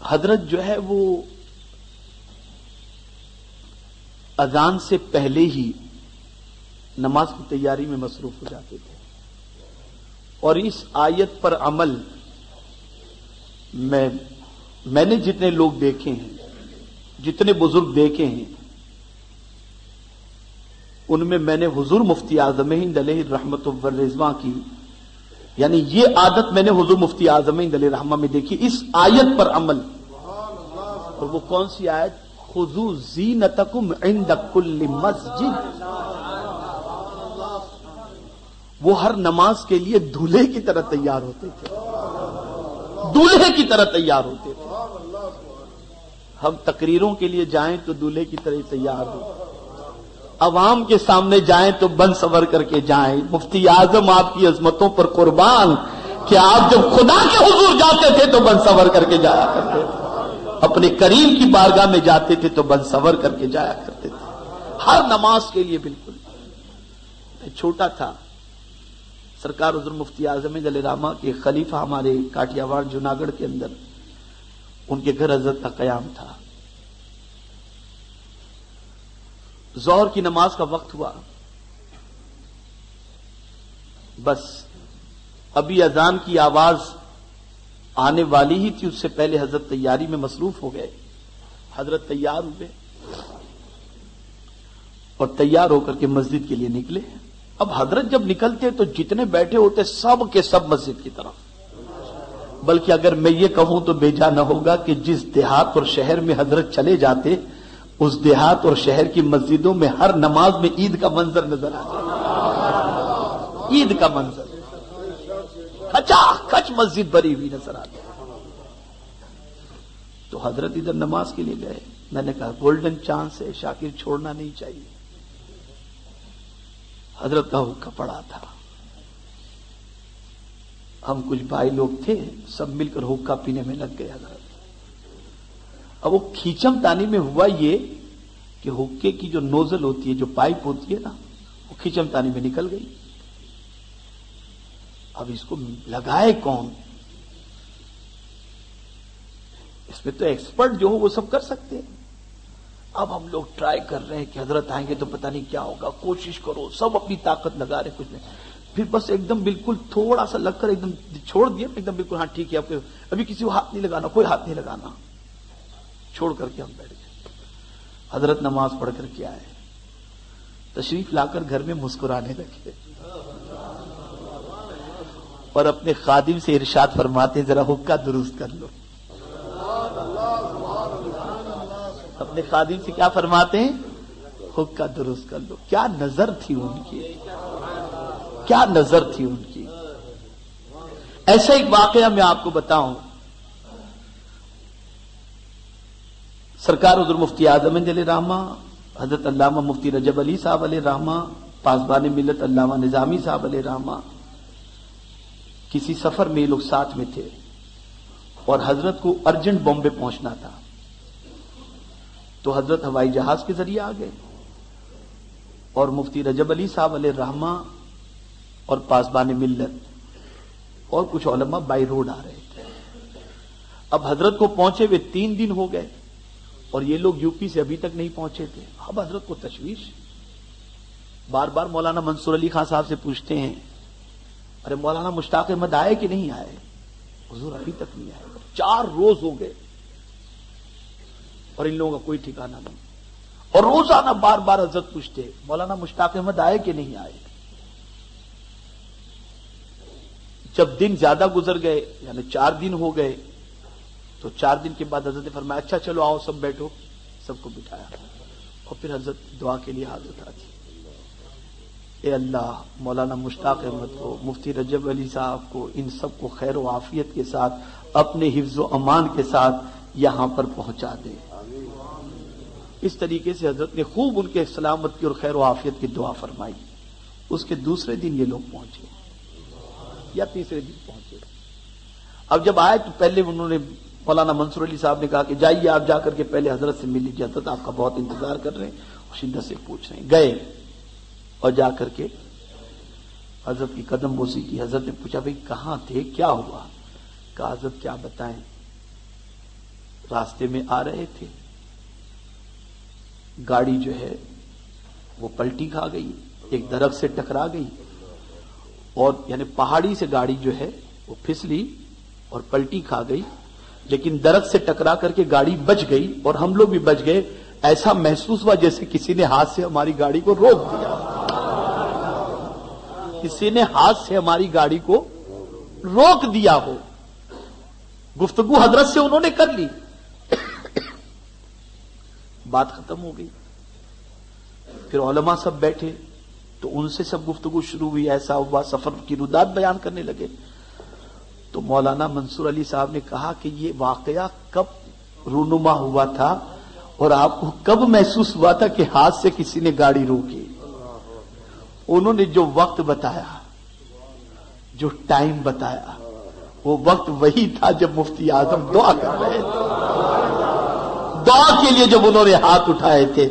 [SPEAKER 2] حضرت جو ہے وہ اذان سے پہلے ہی نماز کی تیاری میں مصروف ہو جاتے تھے، اور اس آیت پر عمل میں نے جتنے لوگ دیکھے ہیں، جتنے بزرگ دیکھے ہیں، ان میں نے حضور مفتی اعظم ہند علیہ رحمت والرضوان کی، یعنی یہ عادت میں نے حضور مفتی اعظم ہند علیہ رحمہ میں دیکھی، اس آیت پر عمل. اور وہ کون سی آیت؟ خذوا زینتکم عند کل مسجد. وہ ہر نماز کے لیے دولہے کی طرح تیار ہوتے تھے، دولہے کی طرح تیار ہوتے تھے. ہم تقریروں کے لیے جائیں تو دولہے کی طرح تیار ہو، عوام کے سامنے جائیں تو بن سور کر کے جائیں. مفتی اعظم آپ کی عظمتوں پر قربان کہ آپ جب خدا کے حضور جاتے تھے تو بن سور کر کے جایا کرتے تھے، اپنے کریم کی بارگاہ میں جاتے تھے تو بن سور کر کے جایا کرتے تھے ہر نماز کے لیے. بالکل میں چھوٹا تھا، سرکار حضور مفتی اعظم علیہ رحمہ کے خلیفہ ہمارے کاٹیا واڑ جوناگڑھ کے اندر ان کے گھر حضرت کا قیام تھا. ظہر کی نماز کا وقت ہوا، بس ابھی اذان کی آواز آنے والی ہی تھی، اس سے پہلے حضرت تیاری میں مصروف ہو گئے. حضرت تیار ہوئے اور تیار ہو کر کے مسجد کے لیے نکلے. اب حضرت جب نکلتے تو جتنے بیٹھے ہوتے سب کے سب مسجد کی طرف. بلکہ اگر میں یہ کہوں تو بیجا نہ ہوگا کہ جس دیہات اور شہر میں حضرت چلے جاتے، اس دیہات اور شہر کی مسجدوں میں ہر نماز میں عید کا منظر نظر آتا. عید کا منظر، کچا کچ مسجد بھری ہوئی نظر آتی. تو حضرت ادھر نماز کے لیے گئے. میں نے کہا گولڈن چانس ہے، شاکر چھوڑنا نہیں چاہیے. حضرت کا حکم پڑا تھا، ہم کچھ بھائی لوگ تھے، سب مل کر حکا پینے میں لگ گئے. حضرت اب وہ کھینچم تانی میں ہوا یہ کہ حکے کی جو نوزل ہوتی ہے، جو پائپ ہوتی ہے نا، وہ کھینچم تانی میں نکل گئی. اب اس کو لگائے کون؟ اس میں تو ایکسپرٹ جو ہو وہ سب کر سکتے ہیں. اب ہم لوگ ٹرائی کر رہے ہیں کہ حضرت آئیں گے تو پتہ نہیں کیا ہوگا، کوشش کرو، سب اپنی طاقت لگا رہے، کچھ نہیں. پھر بس ایک دم بالکل تھوڑا سا لگ کر ایک دم چھوڑ دیا، ایک دم بالکل ہاں ٹھیک ہے، آپ ابھی کسی کو ہاتھ نہیں لگانا، کوئی ہاتھ نہیں لگانا، چھوڑ کر کے ہم بیٹھ گئے. حضرت نماز پڑھ کر کے آئے، تشریف لا کر گھر میں مسکرانے لگے اور اپنے خادم سے ارشاد فرماتے ذرا حکا درست کر لو. اپنے خادم سے کیا فرماتے ہیں؟ حکا درست کر لو. کیا نظر تھی ان کی، کیا نظر تھی ان کی. ایسا ایک واقعہ میں آپ کو بتاؤں. سرکار حضور مفتی اعظم علیہ رحمہ، حضرت علامہ مفتی رجب علی صاحب علیہ رحمہ، پاسبان ملت علامہ نظامی صاحب علیہ رحمہ، کسی سفر میں یہ لوگ ساتھ میں تھے اور حضرت کو ارجنٹ بامبے پہنچنا تھا. تو حضرت ہوائی جہاز کے ذریعے آ گئے اور مفتی رجب علی صاحب علیہ رحمہ اور پاسبان ملت اور کچھ علماء بائی روڈ آ رہے تھے. اب حضرت کو پہنچے ہوئے 3 دن ہو گئے اور یہ لوگ یو پی سے ابھی تک نہیں پہنچے تھے. اب حضرت کو تشویش، بار بار مولانا منصور علی خان صاحب سے پوچھتے ہیں ارے مولانا مشتاق احمد آئے کہ نہیں آئے؟ حضور ابھی تک نہیں آئے. 4 روز ہو گئے اور ان لوگوں کا کوئی ٹھکانہ نہیں. اور روزانہ بار بار حضرت پوچھتے مولانا مشتاق احمد آئے کہ نہیں آئے. جب دن زیادہ گزر گئے، یعنی 4 دن ہو گئے، تو 4 دن کے بعد حضرت نے فرمایا اچھا چلو آؤ سب بیٹھو. سب کو بٹھایا اور پھر حضرت دعا کے لیے ہاتھ اٹھا دی. اے اللہ مولانا مشتاق احمد کو، مفتی رجب علی صاحب کو، ان سب کو خیر و عافیت کے ساتھ، اپنے حفظ و امان کے ساتھ یہاں پر پہنچا دے. اس طریقے سے حضرت نے خوب ان کے سلامتی اور خیر و عافیت کی دعا فرمائی. اس کے دوسرے دن یہ لوگ پہنچے یا تیسرے دن پہنچے. اب جب آئے تو پہلے انہوں نے مولانا منصور علی صاحب نے کہا کہ جائیے آپ جا کر کے پہلے حضرت سے مل لیجیے، حضرت آپ کا بہت انتظار کر رہے ہیں. شدت سے پوچھ رہے ہیں. گئے اور جا کر کے حضرت کی قدم بوسی کی. حضرت نے پوچھا بھئی کہاں تھے, کیا ہوا؟ کہا حضرت کیا بتائیں, راستے میں آ رہے تھے, گاڑی جو ہے وہ پلٹی کھا گئی, ایک درخت سے ٹکرا گئی, اور یعنی پہاڑی سے گاڑی جو ہے وہ پھسلی اور پلٹی کھا گئی, لیکن درخت سے ٹکرا کر کے گاڑی بچ گئی اور ہم لوگ بھی بچ گئے. ایسا محسوس ہوا جیسے کسی نے ہاتھ سے ہماری گاڑی کو روک دیا, کسی نے ہاتھ سے ہماری گاڑی کو روک دیا ہو. گفتگو حضرت سے انہوں نے کر لی, بات ختم ہو گئی. پھر علماء سب بیٹھے تو ان سے سب گفتگو شروع ہوئی, ایسا ہوا, سفر کی رودات بیان کرنے لگے. تو مولانا منصور علی صاحب نے کہا کہ یہ واقعہ کب رونما ہوا تھا اور آپ کو کب محسوس ہوا تھا کہ ہاتھ سے کسی نے گاڑی روکی؟ انہوں نے جو وقت بتایا, جو ٹائم بتایا, وہ وقت وہی تھا جب مفتی اعظم دعا کر رہے تھے. دعا کے لیے جب انہوں نے ہاتھ اٹھائے تھے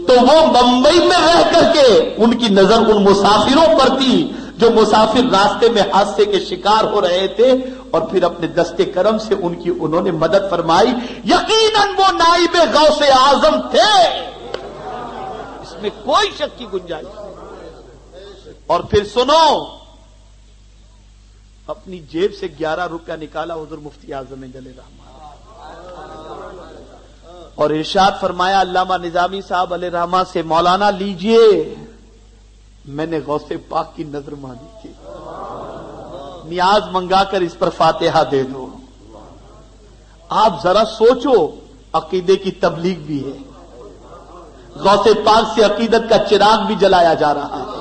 [SPEAKER 2] تو وہ بمبئی میں رہ کر کے ان کی نظر ان مسافروں پر تھی جو مسافر راستے میں حادثے کے شکار ہو رہے تھے, اور پھر اپنے دستے کرم سے انہوں نے مدد فرمائی. یقیناً وہ نائب غوث اعظم تھے, اس میں کوئی شک کی گنجائش نہیں. اور پھر سنو, اپنی جیب سے 11 روپیہ نکالا حضور مفتی اعظم علیہ رحمہ, اور ارشاد فرمایا علامہ نظامی صاحب علیہ رحمہ سے, مولانا لیجئے, میں نے غوث پاک کی نظر مانی تھی, نیاز منگا کر اس پر فاتحہ دے دو. آپ ذرا سوچو, عقیدے کی تبلیغ بھی ہے, غوث پاک سے عقیدت کا چراغ بھی جلایا جا رہا ہے,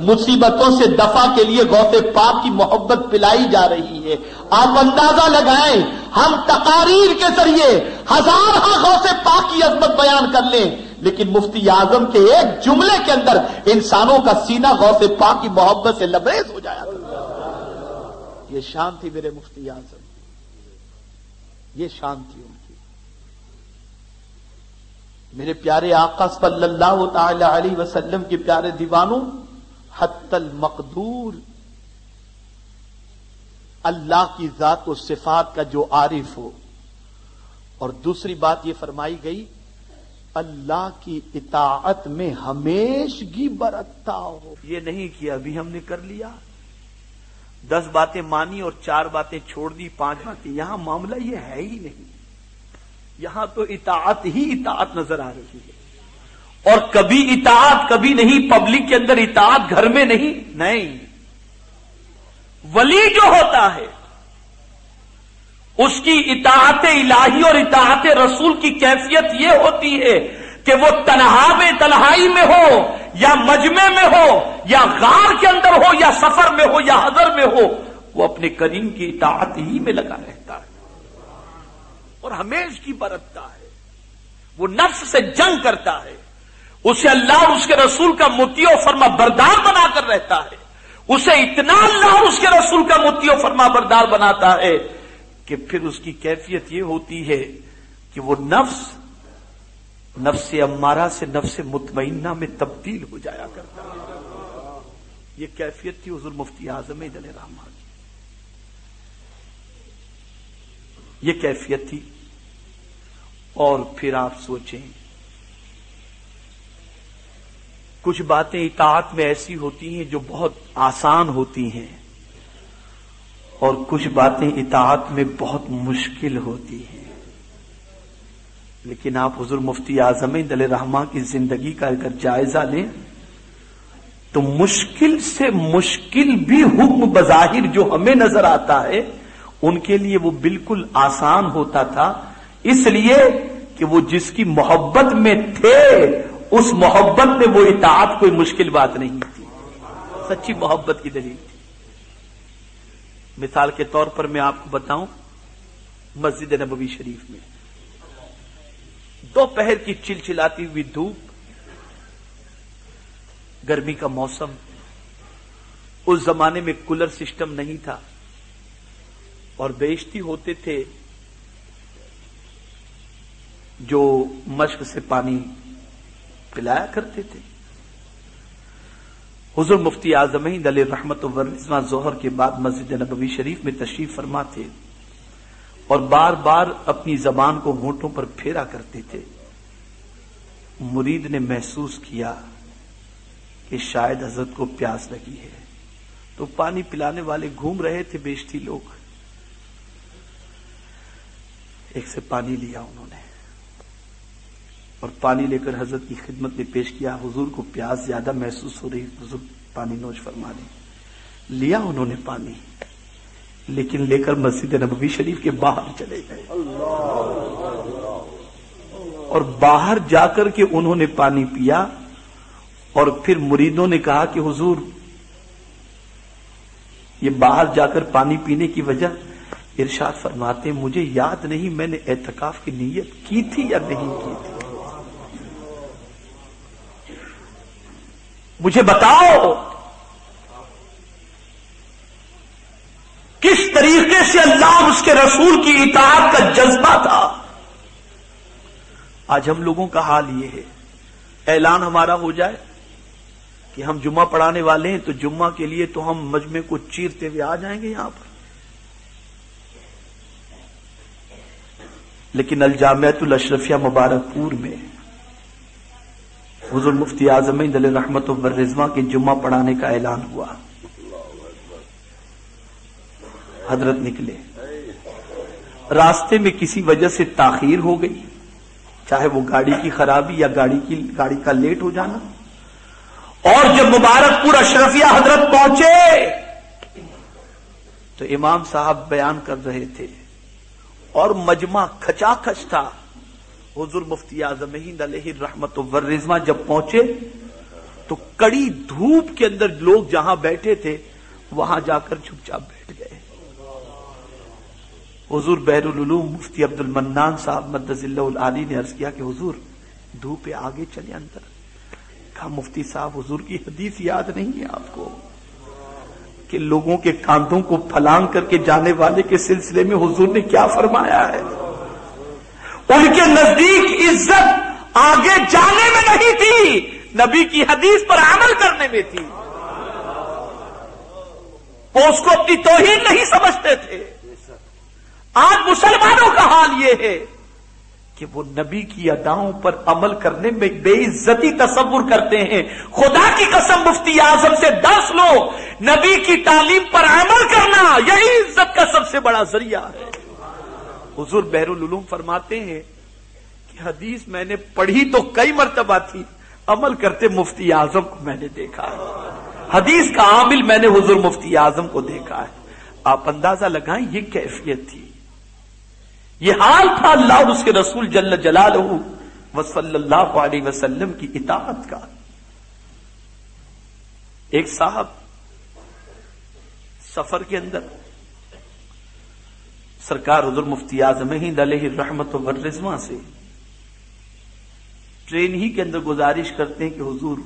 [SPEAKER 2] مصیبتوں سے دفع کے لیے غوث پاک کی محبت پلائی جا رہی ہے. آپ اندازہ لگائیں, ہم تقاریر کے ذریعے ہزارہ غوث پاک کی عظمت بیان کر لیں, لیکن مفتی اعظم کے ایک جملے کے اندر انسانوں کا سینہ غوث پاک کی محبت سے لبریز ہو جایا کرتا. یہ شان تھی میرے مفتی اعظم, یہ شان تھی ان کی. میرے پیارے آقا صلی اللہ تعالی علیہ وسلم کے پیارے دیوانوں, حتی المقدور اللہ کی ذات و صفات کا جو عارف ہو. اور دوسری بات یہ فرمائی گئی, اللہ کی اطاعت میں ہمیشگی برتتا ہو. یہ نہیں کہ ابھی ہم نے کر لیا, 10 باتیں مانی اور 4 باتیں چھوڑ دی, 5 باتیں. یہاں معاملہ یہ ہے ہی نہیں. یہاں تو اطاعت ہی اطاعت نظر آ رہی ہے, اور کبھی اطاعت کبھی نہیں, پبلک کے اندر اطاعت, گھر میں نہیں. ولی جو ہوتا ہے اس کی اطاعت الہی اور اطاعت رسول کی کیفیت یہ ہوتی ہے کہ وہ تنہائی میں ہو یا مجمع میں ہو یا غار کے اندر ہو یا سفر میں ہو یا حضر میں ہو, وہ اپنے کریم کی اطاعت ہی میں لگا رہتا ہے اور ہمیشہ کی برتتا ہے. وہ نفس سے جنگ کرتا ہے, اسے اللہ اور اس کے رسول کا مطیع و فرما بردار بنا کر رہتا ہے. اسے اتنا اللہ اور اس کے رسول کا مطیع و فرما بردار بناتا ہے کہ پھر اس کی کیفیت یہ ہوتی ہے کہ وہ نفس امارہ سے نفس مطمئنہ میں تبدیل ہو جایا کرتا ہے. یہ کیفیت تھی حضور مفتی اعظم علیہ رحمہ کی, یہ کیفیت تھی. اور پھر آپ سوچیں, کچھ باتیں اطاعت میں ایسی ہوتی ہیں جو بہت آسان ہوتی ہیں, اور کچھ باتیں اطاعت میں بہت مشکل ہوتی ہیں. لیکن آپ حضور مفتی اعظم علیہ رحمہ کی زندگی کا اگر جائزہ لیں تو مشکل سے مشکل بھی حکم بظاہر جو ہمیں نظر آتا ہے ان کے لیے وہ بالکل آسان ہوتا تھا, اس لیے کہ وہ جس کی محبت میں تھے اس محبت میں وہ اطاعت کوئی مشکل بات نہیں تھی, سچی محبت کی دلیل تھی. مثال کے طور پر میں آپ کو بتاؤں, مسجد نبوی شریف میں دوپہر کی چلچلاتی ہوئی دھوپ, گرمی کا موسم, اس زمانے میں کولر سسٹم نہیں تھا اور بیشتی ہوتے تھے جو مشق سے پانی
[SPEAKER 1] پلایا کرتے تھے۔ حضور مفتی اعظم ہند علیہ رحمت و رضوان ظہر کے بعد مسجد نبوی شریف میں تشریف فرما تھے اور بار بار اپنی زبان کو ہونٹوں پر پھیرا کرتے تھے۔ مرید نے محسوس کیا کہ شاید حضرت کو پیاس لگی ہے، تو پانی پلانے والے گھوم رہے تھے بیشتی لوگ، ایک سے پانی لیا انہوں نے اور پانی لے کر حضرت کی خدمت میں پیش کیا۔ حضور کو پیاس زیادہ محسوس ہو رہی، حضور پانی نوش فرما لیا انہوں نے پانی، لیکن لے کر مسجد نبوی شریف کے باہر چلے گئے اور باہر جا کر کے انہوں نے پانی پیا اور پھر مریدوں نے کہا کہ حضور یہ باہر جا کر پانی پینے کی وجہ، ارشاد فرماتے ہیں مجھے یاد نہیں میں نے اعتکاف کی نیت کی تھی یا نہیں کی تھی، مجھے بتاؤ کس طریقے سے اللہ اور اس کے رسول کی اطاعت کا جذبہ تھا۔ آج ہم لوگوں کا حال یہ ہے، اعلان ہمارا ہو جائے کہ ہم جمعہ پڑھانے والے ہیں تو جمعہ کے لیے تو ہم مجمع کو چیرتے ہوئے آ جائیں گے یہاں پر، لیکن الجامعۃ الاشرفیہ مبارک پور میں حضور مفتی اعظم ہند علیہ رحمت و رضوان کے جمعہ پڑھانے کا اعلان ہوا۔ حضرت نکلے، راستے میں کسی وجہ سے تاخیر ہو گئی، چاہے وہ گاڑی کی خرابی یا گاڑی کا لیٹ ہو جانا، اور جب مبارک پور اشرفیہ حضرت پہنچے تو امام صاحب بیان کر رہے تھے اور مجمع کھچا کھچ تھا۔ حضور مفتی اعظم ہند علیہ رحمت و رضوان جب پہنچے تو کڑی دھوپ کے اندر لوگ جہاں بیٹھے تھے وہاں جا کر چپ چاپ بیٹھ گئے۔ حضور بحر العلوم مفتی عبد المنان صاحب مدث اللہ العالی نے عرض کیا کہ حضور دھوپ آگے چلے اندر۔ کہا مفتی صاحب حضور کی حدیث یاد نہیں ہے آپ کو کہ لوگوں کے کاندھوں کو پھلانگ کر کے جانے والے کے سلسلے میں حضور نے کیا فرمایا ہے؟ ان کے نزدیک عزت آگے جانے میں نہیں تھی، نبی کی حدیث پر عمل کرنے میں تھی، وہ اس کو اپنی توہین نہیں سمجھتے تھے۔ آج مسلمانوں کا حال یہ ہے کہ وہ نبی کی اداؤں پر عمل کرنے میں بے عزتی تصور کرتے ہیں۔ خدا کی قسم مفتی اعظم سے 10 لو، نبی کی تعلیم پر عمل کرنا یہی عزت کا سب سے بڑا ذریعہ ہے۔ حضور بحر العلوم فرماتے ہیں کہ حدیث میں نے پڑھی تو کئی مرتبہ تھی، عمل کرتے مفتی اعظم کو میں نے دیکھا ہے، حدیث کا عامل میں نے حضور مفتی اعظم کو دیکھا ہے۔ آپ اندازہ لگائیں یہ کیفیت تھی، یہ حال تھا اللہ اور اس کے رسول جل جلالہ و صلی اللہ علیہ وسلم کی اطاعت کا۔ ایک صاحب سفر کے اندر سرکار حضور مفتی اعظم ہند علیہ رحمت و رضوان سے ٹرین ہی کے اندر گزارش کرتے ہیں کہ حضور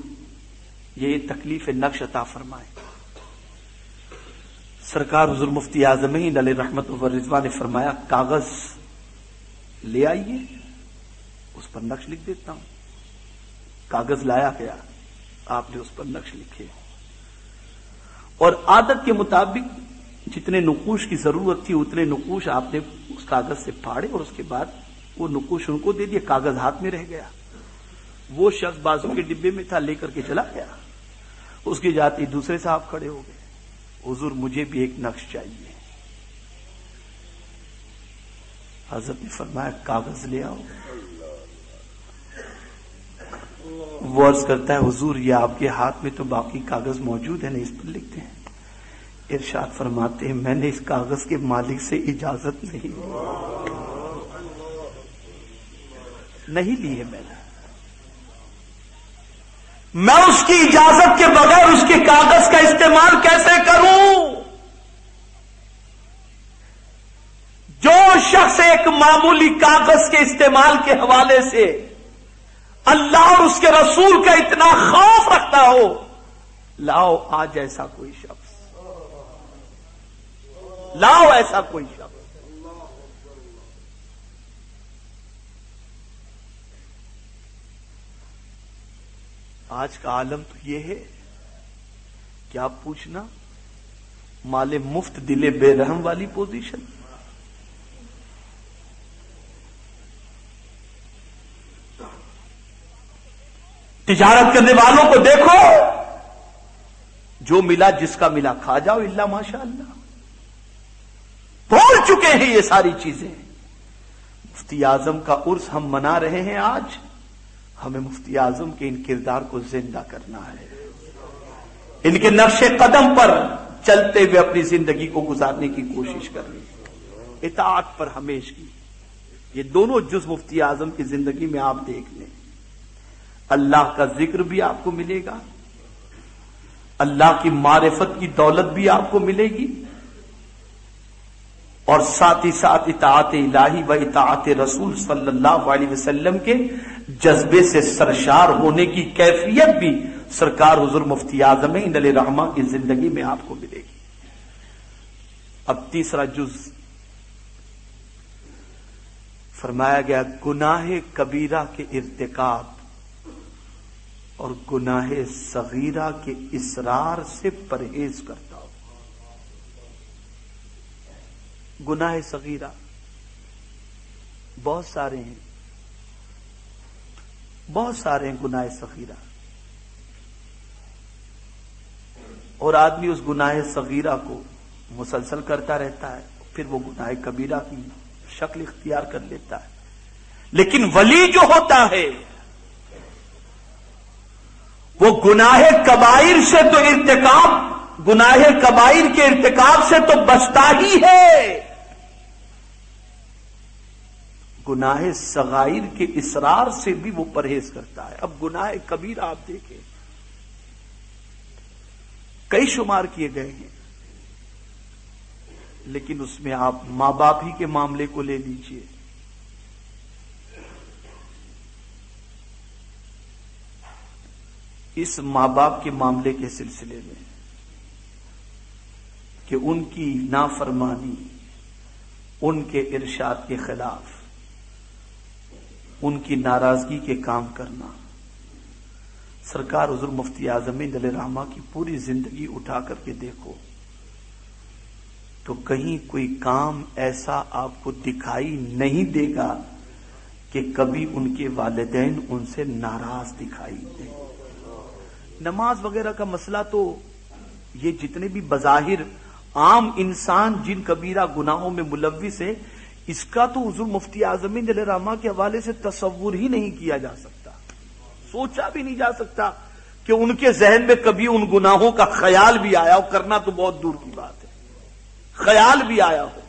[SPEAKER 1] یہ تکلیف نقش عطا فرمائیں۔ سرکار حضور مفتی اعظم ہند علیہ رحمت و رضوان نے فرمایا کاغذ لے آئیے، اس پر نقش لکھ دیتا ہوں۔ کاغذ لایا گیا، آپ نے اس پر نقش لکھے اور عادت کے مطابق جتنے نقوش کی ضرورت تھی اتنے نقوش آپ نے اس کاغذ سے پھاڑے اور اس کے بعد وہ نقوش ان کو دے دیے، کاغذ ہاتھ میں رہ گیا۔ وہ شخص بازو کے ڈبے میں تھا، لے کر کے چلا گیا، اس کے جاتے دوسرے صاحب کھڑے ہو گئے، حضور مجھے بھی ایک نقش چاہیے۔ حضرت نے فرمایا کاغذ لے آؤ۔ وہ عرض کرتا ہے حضور یہ آپ کے ہاتھ میں تو باقی کاغذ موجود ہے، نہیں اس پر لکھتے ہیں۔ ارشاد فرماتے ہیں میں نے اس کاغذ کے مالک سے اجازت نہیں لی ہے، میں اس کی اجازت کے بغیر اس کے کاغذ کا استعمال کیسے کروں؟ جو شخص ایک معمولی کاغذ کے استعمال کے حوالے سے اللہ اور اس کے رسول کا اتنا خوف رکھتا ہو، لاؤ آج ایسا کوئی شخص، لاؤ ایسا کوئی شخص۔
[SPEAKER 2] آج کا عالم تو یہ ہے، کیا پوچھنا، مال مفت دل بے رحم والی پوزیشن. تجارت کرنے والوں کو دیکھو، جو ملا جس کا ملا کھا جاؤ، الا ماشاء اللہ. بھول چکے ہیں یہ ساری چیزیں. مفتی اعظم کا عرس ہم منا رہے ہیں آج، ہمیں مفتی اعظم کے ان کردار کو زندہ کرنا ہے، ان کے نقش قدم پر چلتے ہوئے اپنی زندگی کو گزارنے کی کوشش کرنی. اطاعت پر ہمیشہ کی، یہ دونوں جز مفتی اعظم کی زندگی میں آپ دیکھ لیں. اللہ کا ذکر بھی آپ کو ملے گا، اللہ کی معرفت کی دولت بھی آپ کو ملے گی، اور ساتھ ہی ساتھ اطاعت الہی و اطاعت رسول صلی اللہ علیہ وسلم کے جذبے سے سرشار ہونے کی کیفیت بھی سرکار حضور مفتی اعظم علیہ رحمہ کی زندگی میں آپ کو ملے گی. اب تیسرا جز فرمایا گیا، گناہ کبیرہ کے ارتکاب اور گناہ صغیرہ کے اصرار سے پرہیز کرتا ہو. گناہ صغیرہ بہت سارے ہیں، بہت سارے ہیں گناہ صغیرہ، اور آدمی اس گناہ صغیرہ کو مسلسل کرتا رہتا ہے، پھر وہ گناہ کبیرہ کی شکل اختیار کر لیتا ہے. لیکن ولی جو ہوتا ہے وہ گناہ کبائر سے تو گناہ کبائر کے ارتکاب سے تو بچتا ہی ہے، گناہ صغائر کے اصرار سے بھی وہ پرہیز کرتا ہے. اب گناہ کبیرہ آپ دیکھیں کئی شمار کیے گئے ہیں، لیکن اس میں آپ ماں باپ ہی کے معاملے کو لے لیجئے. اس ماں باپ کے معاملے کے سلسلے میں کہ ان کی نافرمانی، ان کے ارشاد کے خلاف، ان کی ناراضگی کے کام کرنا، سرکار حضور مفتی اعظم علیہ رحمہ کی پوری زندگی اٹھا کر کے دیکھو تو کہیں کوئی کام ایسا آپ کو دکھائی نہیں دے گا کہ کبھی ان کے والدین ان سے ناراض دکھائی دیں. نماز وغیرہ کا مسئلہ تو یہ جتنے بھی بظاہر عام انسان جن کبیرہ گناہوں میں ملوث ہے، اس کا تو حضور مفتی اعظم علیہ رحمہ کے حوالے سے تصور ہی نہیں کیا جا سکتا، سوچا بھی نہیں جا سکتا کہ ان کے ذہن میں کبھی ان گناہوں کا خیال بھی آیا ہو. کرنا تو بہت دور کی بات ہے، خیال بھی آیا ہو.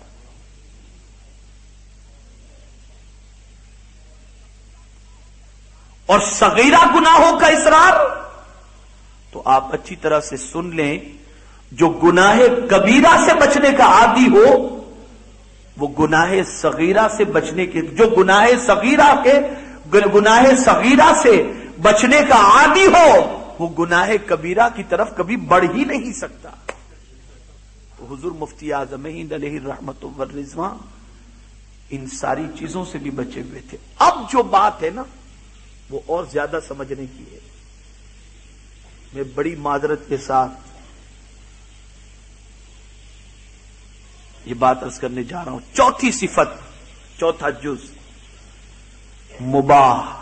[SPEAKER 2] اور صغیرہ گناہوں کا اصرار تو آپ اچھی طرح سے سن لیں، جو گناہ کبیرہ سے بچنے کا عادی ہو وہ گناہ صغیرہ سے بچنے کے، جو گناہ صغیرہ سے بچنے کا عادی ہو وہ گناہ کبیرہ کی طرف کبھی بڑھ ہی نہیں سکتا. تو حضور مفتی اعظم علیہ رحمت والرضوان ان ساری چیزوں سے بھی بچے ہوئے تھے. اب جو بات ہے نا وہ اور زیادہ سمجھنے کی ہے. میں بڑی معذرت کے ساتھ یہ بات عرض کرنے جا رہا ہوں. چوتھی صفت، چوتھا جز، مباح،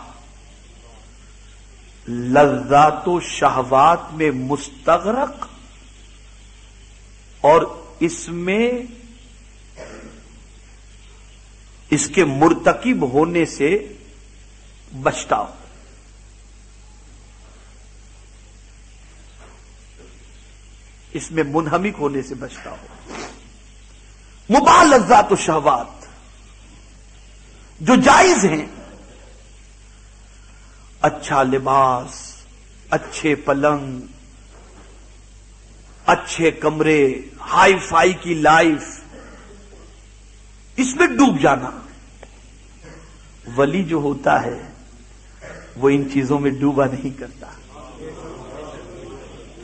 [SPEAKER 2] لذات و شہوات میں مستغرق اور اس میں اس کے مرتکب ہونے سے بچتا ہو. اس میں منہمک ہونے سے بچتا ہو. مباح لذات و شہوات جو جائز ہیں، اچھا لباس، اچھے پلنگ، اچھے کمرے، ہائی فائی کی لائف، اس میں ڈوب جانا. ولی جو ہوتا ہے وہ ان چیزوں میں ڈوبا نہیں کرتا،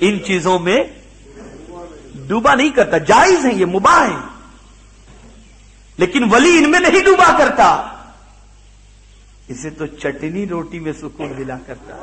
[SPEAKER 2] ان چیزوں میں ڈوبا نہیں کرتا. جائز ہیں، یہ مباح ہیں، لیکن ولی ان میں نہیں ڈوبا کرتا. اسے تو چٹنی روٹی میں سکون ملا کرتا ہے.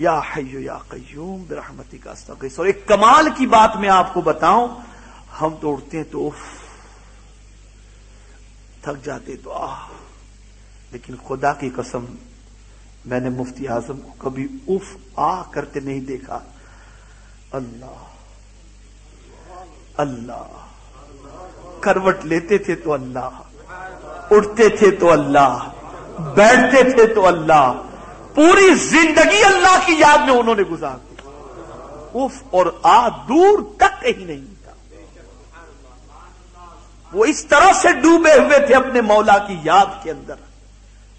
[SPEAKER 3] یا حی یا قیوم برحمتک استغیث. اور ایک کمال کی بات میں آپ کو بتاؤں، ہم تو اٹھتے ہیں تو اف، تھک جاتے تو لیکن خدا کی قسم میں نے مفتی اعظم کو کبھی اف کرتے نہیں دیکھا. اللہ اللہ، کروٹ لیتے تھے تو اللہ، اٹھتے تھے تو اللہ، بیٹھتے تھے تو اللہ، پوری زندگی اللہ کی یاد میں انہوں نے گزار دی. اف اور دور تک کہیں نہیں تھا. وہ اس طرح سے ڈوبے ہوئے تھے اپنے مولا کی یاد کے اندر.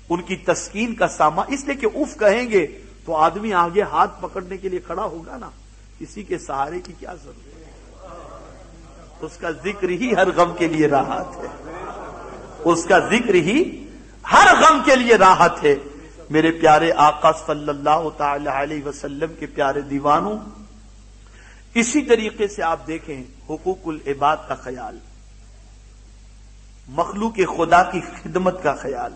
[SPEAKER 3] ان کی تسکین کا سامان، اس لیے کہ اف کہیں گے تو آدمی آگے ہاتھ پکڑنے کے لیے کھڑا ہوگا نا، کسی کے سہارے کی کیا ضرورت ہے. اس کا ذکر ہی ہر غم کے لیے راحت ہے. اس کا ذکر ہی ہر غم کے لیے راحت ہے. میرے پیارے آقا صلی اللہ تعالی علیہ وسلم کے پیارے دیوانوں، اسی طریقے سے آپ دیکھیں حقوق العباد کا خیال، مخلوق خدا کی خدمت کا خیال.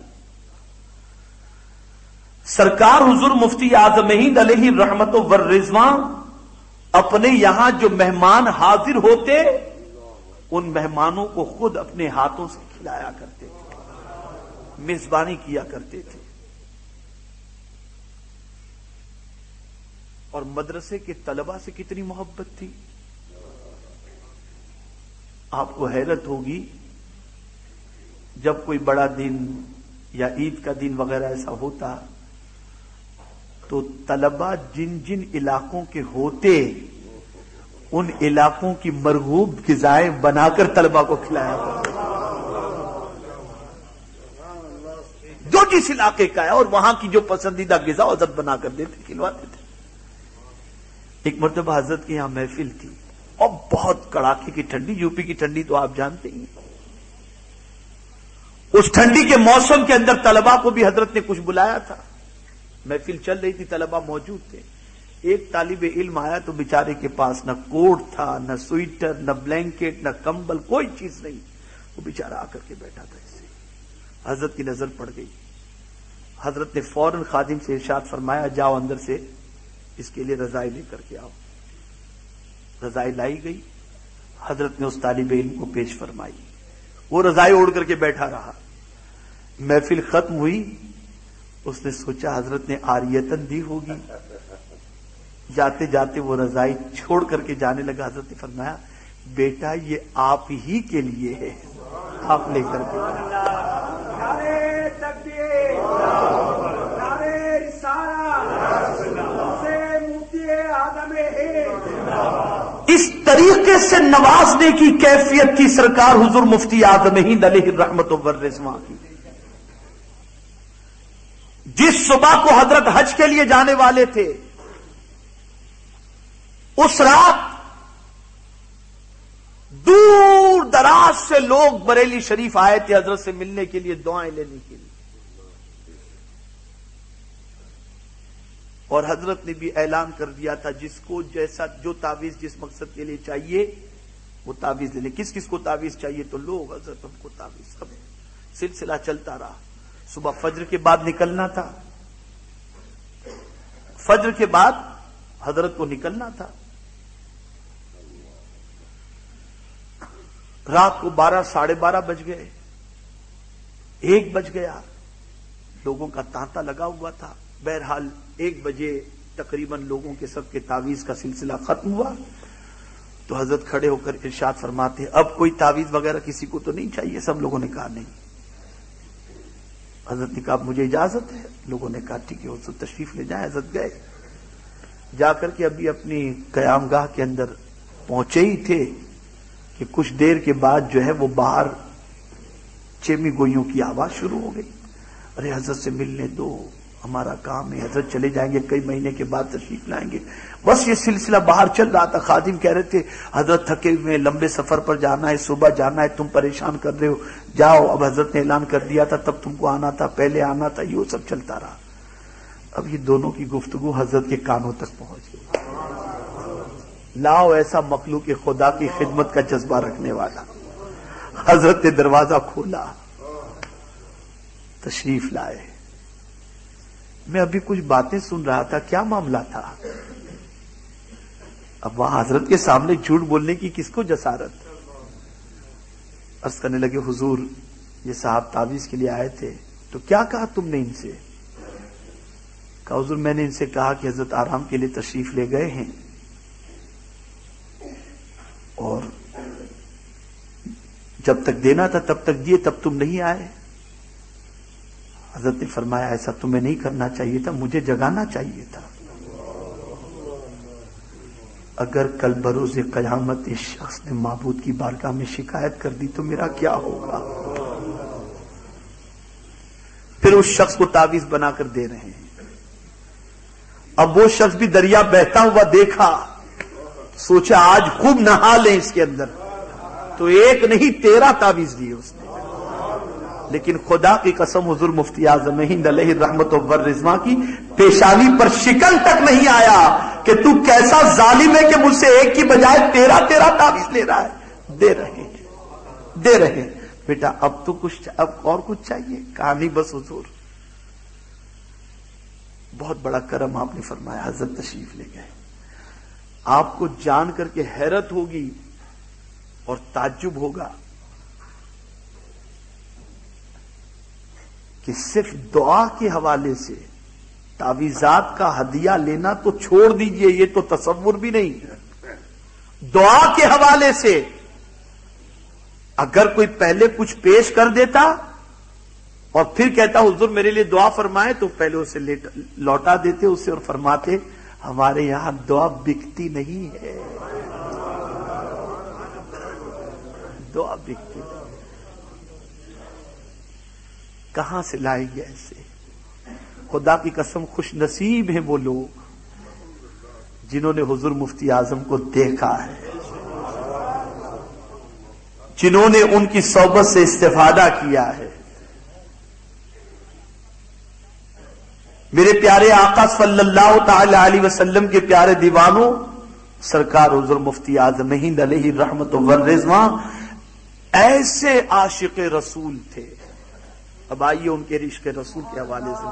[SPEAKER 3] سرکار حضور مفتی اعظم ہند علیہ رحمت والرضوان اپنے یہاں جو مہمان حاضر ہوتے ان مہمانوں کو خود اپنے ہاتھوں سے کھلایا کرتے تھے، میزبانی کیا کرتے تھے. اور مدرسے کے طلبہ سے کتنی محبت تھی. آپ کو حیرت ہوگی جب کوئی بڑا دن یا عید کا دن وغیرہ ایسا ہوتا تو طلبہ جن جن علاقوں کے ہوتے ان علاقوں کی مرغوب غذائیں بنا کر طلبہ کو کھلایا کرتے، جو جس علاقے کا ہے، اور وہاں کی جو پسندیدہ غذا حضرت بنا کر دیتے، کھلواتے تھے. ایک مرتبہ حضرت کے یہاں محفل تھی اور بہت کڑاکے کی ٹھنڈی، یو پی کی ٹھنڈی تو آپ جانتے ہی. اس ٹھنڈی کے موسم کے اندر طلبہ کو بھی حضرت نے کچھ بلایا تھا. محفل چل رہی تھی، طلبہ موجود تھے. ایک طالب علم آیا تو بیچارے کے پاس نہ کوٹ تھا، نہ سویٹر، نہ بلینکٹ، نہ کمبل، کوئی چیز نہیں. وہ بیچارہ آ کر کے بیٹھا تھا. اس سے حضرت کی نظر پڑ گئی. حضرت نے فوراً خادم سے ارشاد فرمایا جاؤ اندر سے اس کے لیے رضائی لے کر کے آؤ. رضائی لائی گئی. حضرت نے اس طالب علم کو پیش فرمائی. وہ رضائی اوڑھ کر کے بیٹھا رہا. محفل ختم ہوئی. اس نے سوچا حضرت نے عاریتن دی ہوگی. جاتے جاتے وہ رضائی چھوڑ کر کے جانے لگا. حضرت نے فرمایا بیٹا یہ آپ ہی کے لیے ہے، آپ لے کر کے. اس طریقے سے نوازنے کی کیفیت تھی سرکار حضور مفتی اعظم ہند علیہ الرحمت والرضوان کی. جس صبح کو حضرت حج کے لیے جانے والے تھے، اس رات دور دراز سے لوگ بریلی شریف آئے تھے حضرت سے ملنے کے لیے، دعائیں لینے کے لیے. اور حضرت نے بھی اعلان کر دیا تھا جس کو جیسا جو تعویذ جس مقصد کے لیے چاہیے وہ تعویذ لے لیں. کس کس کو تعویذ چاہیے تو لوگ حضرت ہم کو تعویذ. اب سلسلہ چلتا رہا. صبح فجر کے بعد نکلنا تھا. فجر کے بعد حضرت کو نکلنا تھا. رات کو 12 ساڑھے 12 بج گئے، 1 بج گیا. لوگوں کا تانتا لگا ہوا تھا. بہرحال 1 بجے تقریباً لوگوں کے سب کے تعویذ کا سلسلہ ختم ہوا. تو حضرت کھڑے ہو کر ارشاد فرماتے اب کوئی تعویذ وغیرہ کسی کو تو نہیں چاہیے. سب لوگوں نے کہا نہیں. حضرت نے کہا مجھے اجازت ہے. لوگوں نے کہا ٹھیک ہے حضور تشریف لے جائیں. حضرت گئے. جا کر کے ابھی اپنی قیام گاہ کے اندر پہنچے ہی تھے کہ کچھ دیر کے بعد جو ہے وہ باہر چیمی گوئیوں کی آواز شروع ہو گئی. ارے حضرت سے ملنے دو، ہمارا کام ہے، حضرت چلے جائیں گے، کئی مہینے کے بعد تشریف لائیں گے. بس یہ سلسلہ باہر چل رہا تھا. خادم کہہ رہے تھے حضرت تھکے ہوئے، لمبے سفر پر جانا ہے، صبح جانا ہے، تم پریشان کر رہے ہو، جاؤ. اب حضرت نے اعلان کر دیا تھا تب تم کو آنا تھا، پہلے آنا تھا. یہ سب چلتا رہا. اب یہ دونوں کی گفتگو حضرت کے کانوں تک پہنچ گئی. لاؤ ایسا مخلوق خدا کی خدمت کا جذبہ رکھنے والا. حضرت نے دروازہ کھولا، تشریف لائے. میں ابھی کچھ باتیں سن رہا تھا، کیا معاملہ تھا؟ اب وہاں حضرت کے سامنے جھوٹ بولنے کی کس کو جسارت؟ عرض کرنے لگے حضور یہ صاحب تعویذ کے لیے آئے تھے، تو کیا کہا تم نے ان سے؟ کہا حضور میں نے ان سے کہا کہ حضرت آرام کے لیے تشریف لے گئے ہیں اور جب تک دینا تھا تب تک دیے، تب تم نہیں آئے۔ حضرت نے فرمایا ایسا تمہیں نہیں کرنا چاہیے تھا، مجھے جگانا چاہیے تھا۔ اگر کل بروز قیامت اس شخص نے معبود کی بارگاہ میں شکایت کر دی تو میرا کیا ہوگا؟ پھر اس شخص کو تعویذ بنا کر دے رہے ہیں۔ اب وہ شخص بھی دریا بہتا ہوا دیکھا، سوچا آج خوب نہا لیں اس کے اندر، تو ایک نہیں 13 تعویذ دیے اس نے۔ لیکن خدا کی قسم حضور مفتی اعظم ہند علیہ رحمت و رضوان کی پیشانی پر شکن تک نہیں آیا کہ تو کیسا ظالم ہے کہ مجھ سے ایک کی بجائے 13 تعویذ لے رہا ہے۔ دے رہے بیٹا اب تو کچھ، اب اور کچھ چاہیے؟ کہانی بس حضور بہت بڑا کرم آپ نے فرمایا، حضرت تشریف لے گئے۔ آپ کو جان کر کے حیرت ہوگی اور تعجب ہوگا کہ صرف دعا کے حوالے سے تعویذات کا ہدیہ لینا تو چھوڑ دیجئے، یہ تو تصور بھی نہیں۔ دعا کے حوالے سے اگر کوئی پہلے کچھ پیش کر دیتا اور پھر کہتا حضور میرے لیے دعا فرمائے، تو پہلے اسے لوٹا دیتے اسے اور فرماتے ہمارے یہاں دعا بکتی نہیں ہے، دعا بکتی نہیں۔ کہاں سے لائیں گے ایسے؟ خدا کی قسم خوش نصیب ہیں وہ لوگ جنہوں نے حضور مفتی اعظم کو دیکھا ہے، جنہوں نے ان کی صحبت سے استفادہ کیا ہے۔ میرے پیارے آقا صلی اللہ تعالی علیہ وسلم کے پیارے دیوانوں، سرکار حضور مفتی اعظم ہند علیہ رحمت و رضوان ایسے عاشق رسول تھے۔ اب آئیے ان کے عشق رسول کے حوالے سے،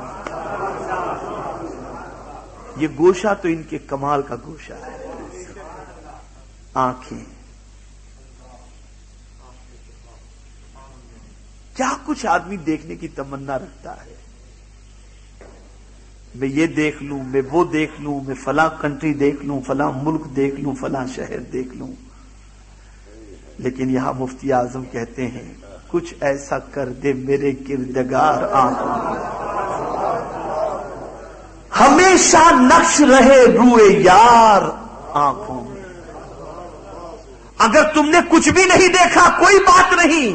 [SPEAKER 3] یہ گوشہ تو ان کے کمال کا گوشہ ہے۔ آنکھیں، کیا کچھ آدمی دیکھنے کی تمنا رکھتا ہے، میں یہ دیکھ لوں، میں وہ دیکھ لوں، میں فلاں کنٹری دیکھ لوں، فلاں ملک دیکھ لوں، فلاں شہر دیکھ لوں۔ لیکن یہاں مفتی اعظم کہتے ہیں کچھ ایسا کر دے میرے کردگار آنکھوں میں، ہمیشہ نقش رہے روئے یار آنکھوں میں۔ اگر تم نے کچھ بھی نہیں دیکھا کوئی بات نہیں،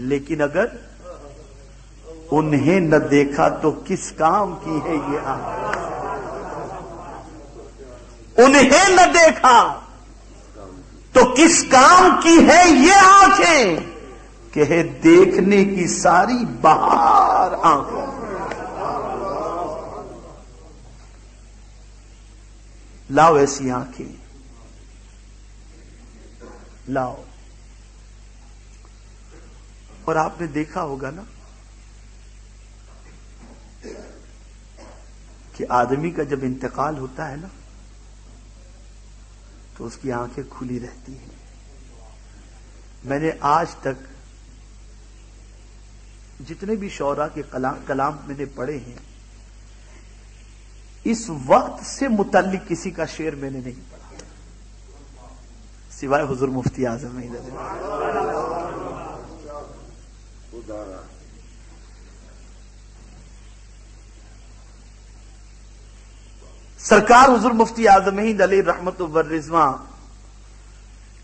[SPEAKER 3] لیکن اگر انہیں نہ دیکھا تو کس کام کی ہے یہ آنکھ؟ انہیں نہ دیکھا تو کس کام کی ہے یہ آنکھیں کہ ہے دیکھنے کی ساری بہار آنکھوں میں۔ لاؤ ایسی آنکھیں، لاؤ۔ اور آپ نے دیکھا ہوگا نا کہ آدمی کا جب انتقال ہوتا ہے نا تو اس کی آنکھیں کھلی رہتی ہیں۔ میں نے آج تک جتنے بھی شعراء کے کلام میں نے پڑھے ہیں، اس وقت سے متعلق کسی کا شعر میں نے نہیں پڑھا سوائے حضور مفتی اعظم سرکار حضور مفتی اعظم ہند علیہ رحمت و رضوان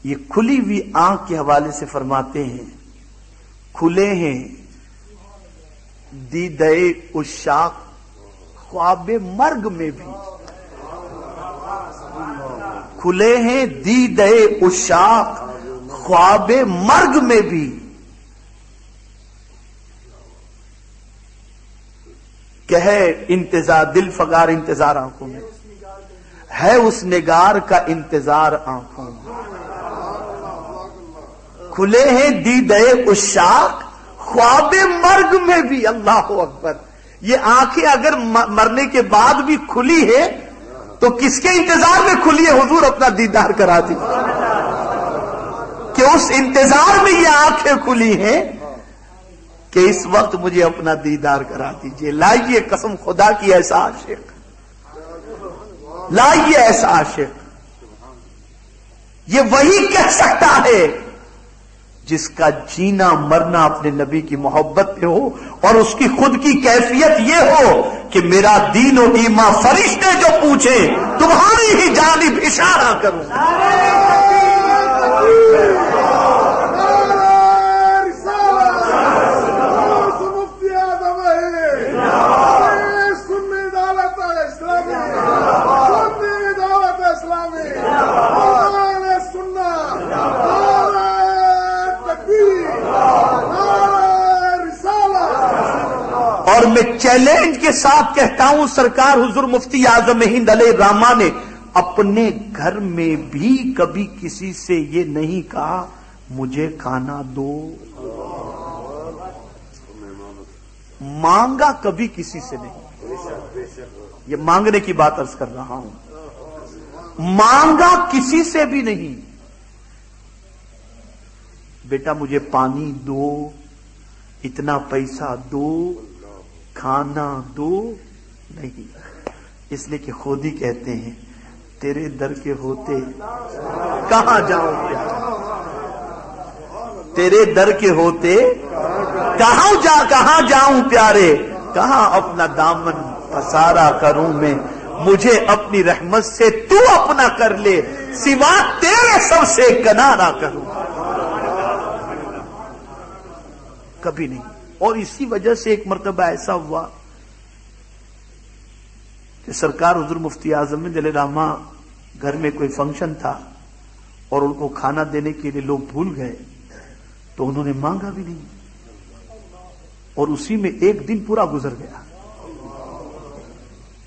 [SPEAKER 3] یہ کھلی ہوئی آنکھ کے حوالے سے فرماتے ہیں، کھلے ہیں دیدے عشاق خواب مرگ میں بھی، کھلے ہیں دیدے عشاق خواب مرگ میں بھی، کہے انتظار دل فگار انتظار آنکھوں میں ہے، اس نگار کا انتظار آنکھوں میں، کھلے ہیں دیدے عشاق خواب مرگ میں بھی۔ اللہ اکبر، یہ آنکھیں اگر مرنے کے بعد بھی کھلی ہے تو کس کے انتظار میں کھلی ہے؟ حضور اپنا دیدار کرا دی کہ اس انتظار میں یہ آنکھیں کھلی ہیں کہ اس وقت مجھے اپنا دیدار کرا دیجئے. لائیے قسم خدا کی ایسا عاشق، لائیے ایسا عاشق. یہ وہی کہہ سکتا ہے جس کا جینا مرنا اپنے نبی کی محبت پہ ہو اور اس کی خود کی کیفیت یہ ہو کہ میرا دین و ایمان فرشتے جو پوچھے تمہاری ہی جانب اشارہ کروں. اور میں چیلنج کے ساتھ کہتا ہوں، سرکار حضور مفتی اعظم ہند علیہ الرحمہ نے اپنے گھر میں بھی کبھی کسی سے یہ نہیں کہا مجھے کھانا دو. مانگا کبھی کسی سے نہیں. یہ مانگنے کی بات عرض کر رہا ہوں. مانگا کسی سے بھی نہیں. بیٹا مجھے پانی دو، اتنا پیسہ دو، کھانا دو، نہیں. اس لیے کہ خود ہی کہتے ہیں تیرے در کے ہوتے کہاں جاؤں پیارے، تیرے در کے ہوتے کہاں جاؤں پیارے، کہاں اپنا دامن پسارا کروں میں، مجھے اپنی رحمت سے تو اپنا کر لے، سوا تیرے سب سے کنارہ کروں. کبھی نہیں. اور اسی وجہ سے ایک مرتبہ ایسا ہوا کہ سرکار حضور مفتی اعظم ہند علیہ الرحمہ گھر میں کوئی فنکشن تھا اور ان کو کھانا دینے کے لیے لوگ بھول گئے تو انہوں نے مانگا بھی نہیں، اور اسی میں ایک دن پورا گزر گیا.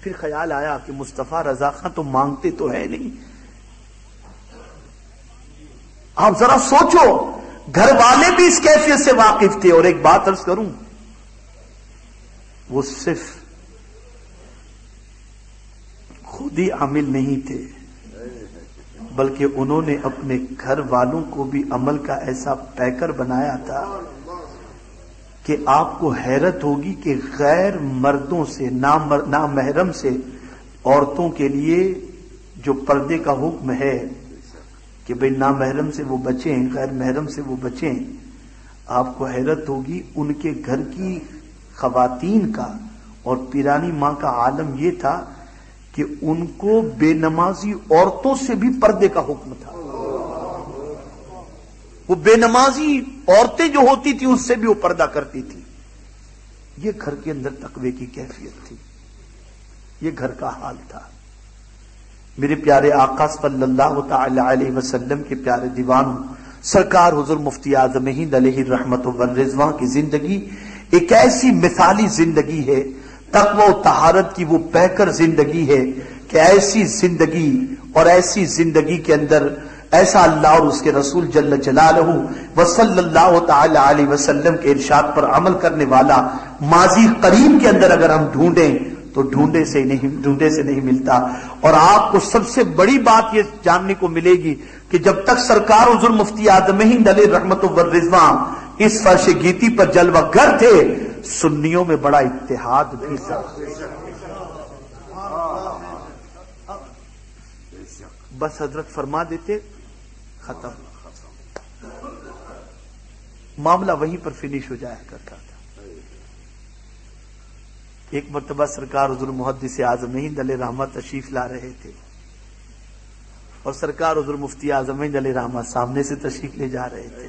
[SPEAKER 3] پھر خیال آیا کہ مصطفیٰ رضا خان تو مانگتے تو ہے نہیں. آپ ذرا سوچو، گھر والے بھی اس کیفیت سے واقف تھے. اور ایک بات عرض کروں، وہ صرف خود ہی عامل نہیں تھے بلکہ انہوں نے اپنے گھر والوں کو بھی عمل کا ایسا پیکر بنایا تھا کہ آپ کو حیرت ہوگی کہ غیر مردوں سے نامحرم سے عورتوں کے لیے جو پردے کا حکم ہے کہ بھئی نامحرم سے وہ بچیں، غیر محرم سے وہ بچیں، آپ کو حیرت ہوگی ان کے گھر کی خواتین کا اور پیرانی ماں کا عالم یہ تھا کہ ان کو بے نمازی عورتوں سے بھی پردے کا حکم تھا. وہ بے نمازی عورتیں جو ہوتی تھی اس سے بھی وہ پردہ کرتی تھی. یہ گھر کے اندر تقوی کی کیفیت تھی، یہ گھر کا حال تھا. میرے پیارے آقا صلی اللہ تعالی علیہ وسلم کے پیارے دیوانوں، سرکار حضور مفتی اعظم ہند علیہ الرحمت والرضوان کی زندگی ایک ایسی مثالی زندگی ہے، تقوی و طہارت کی وہ پیکر زندگی ہے کہ ایسی زندگی اور ایسی زندگی کے اندر ایسا اللہ اور اس کے رسول جل جلالہ و صلی اللہ تعالی علیہ وسلم کے ارشاد پر عمل کرنے والا ماضی قریب کے اندر اگر ہم ڈھونڈیں تو ڈھونڈے سے نہیں ملتا. اور آپ کو سب سے بڑی بات یہ جاننے کو ملے گی کہ جب تک سرکار حضور مفتی اعظم ہند علیہ الرحمت والرضوان اس فرش گیتی پر جلوہ گر تھے، سنیوں میں بڑا اتحاد بھی تھا. بس حضرت فرما دیتے ختم، معاملہ وہیں پر فنش ہو جایا کرتا تھا. ایک مرتبہ سرکار حضور محدث اعظم ہند علیہ الرحمہ تشریف لا رہے تھے اور سرکار حضور مفتی اعظم ہند علیہ الرحمہ سامنے سے تشریف لے جا رہے تھے.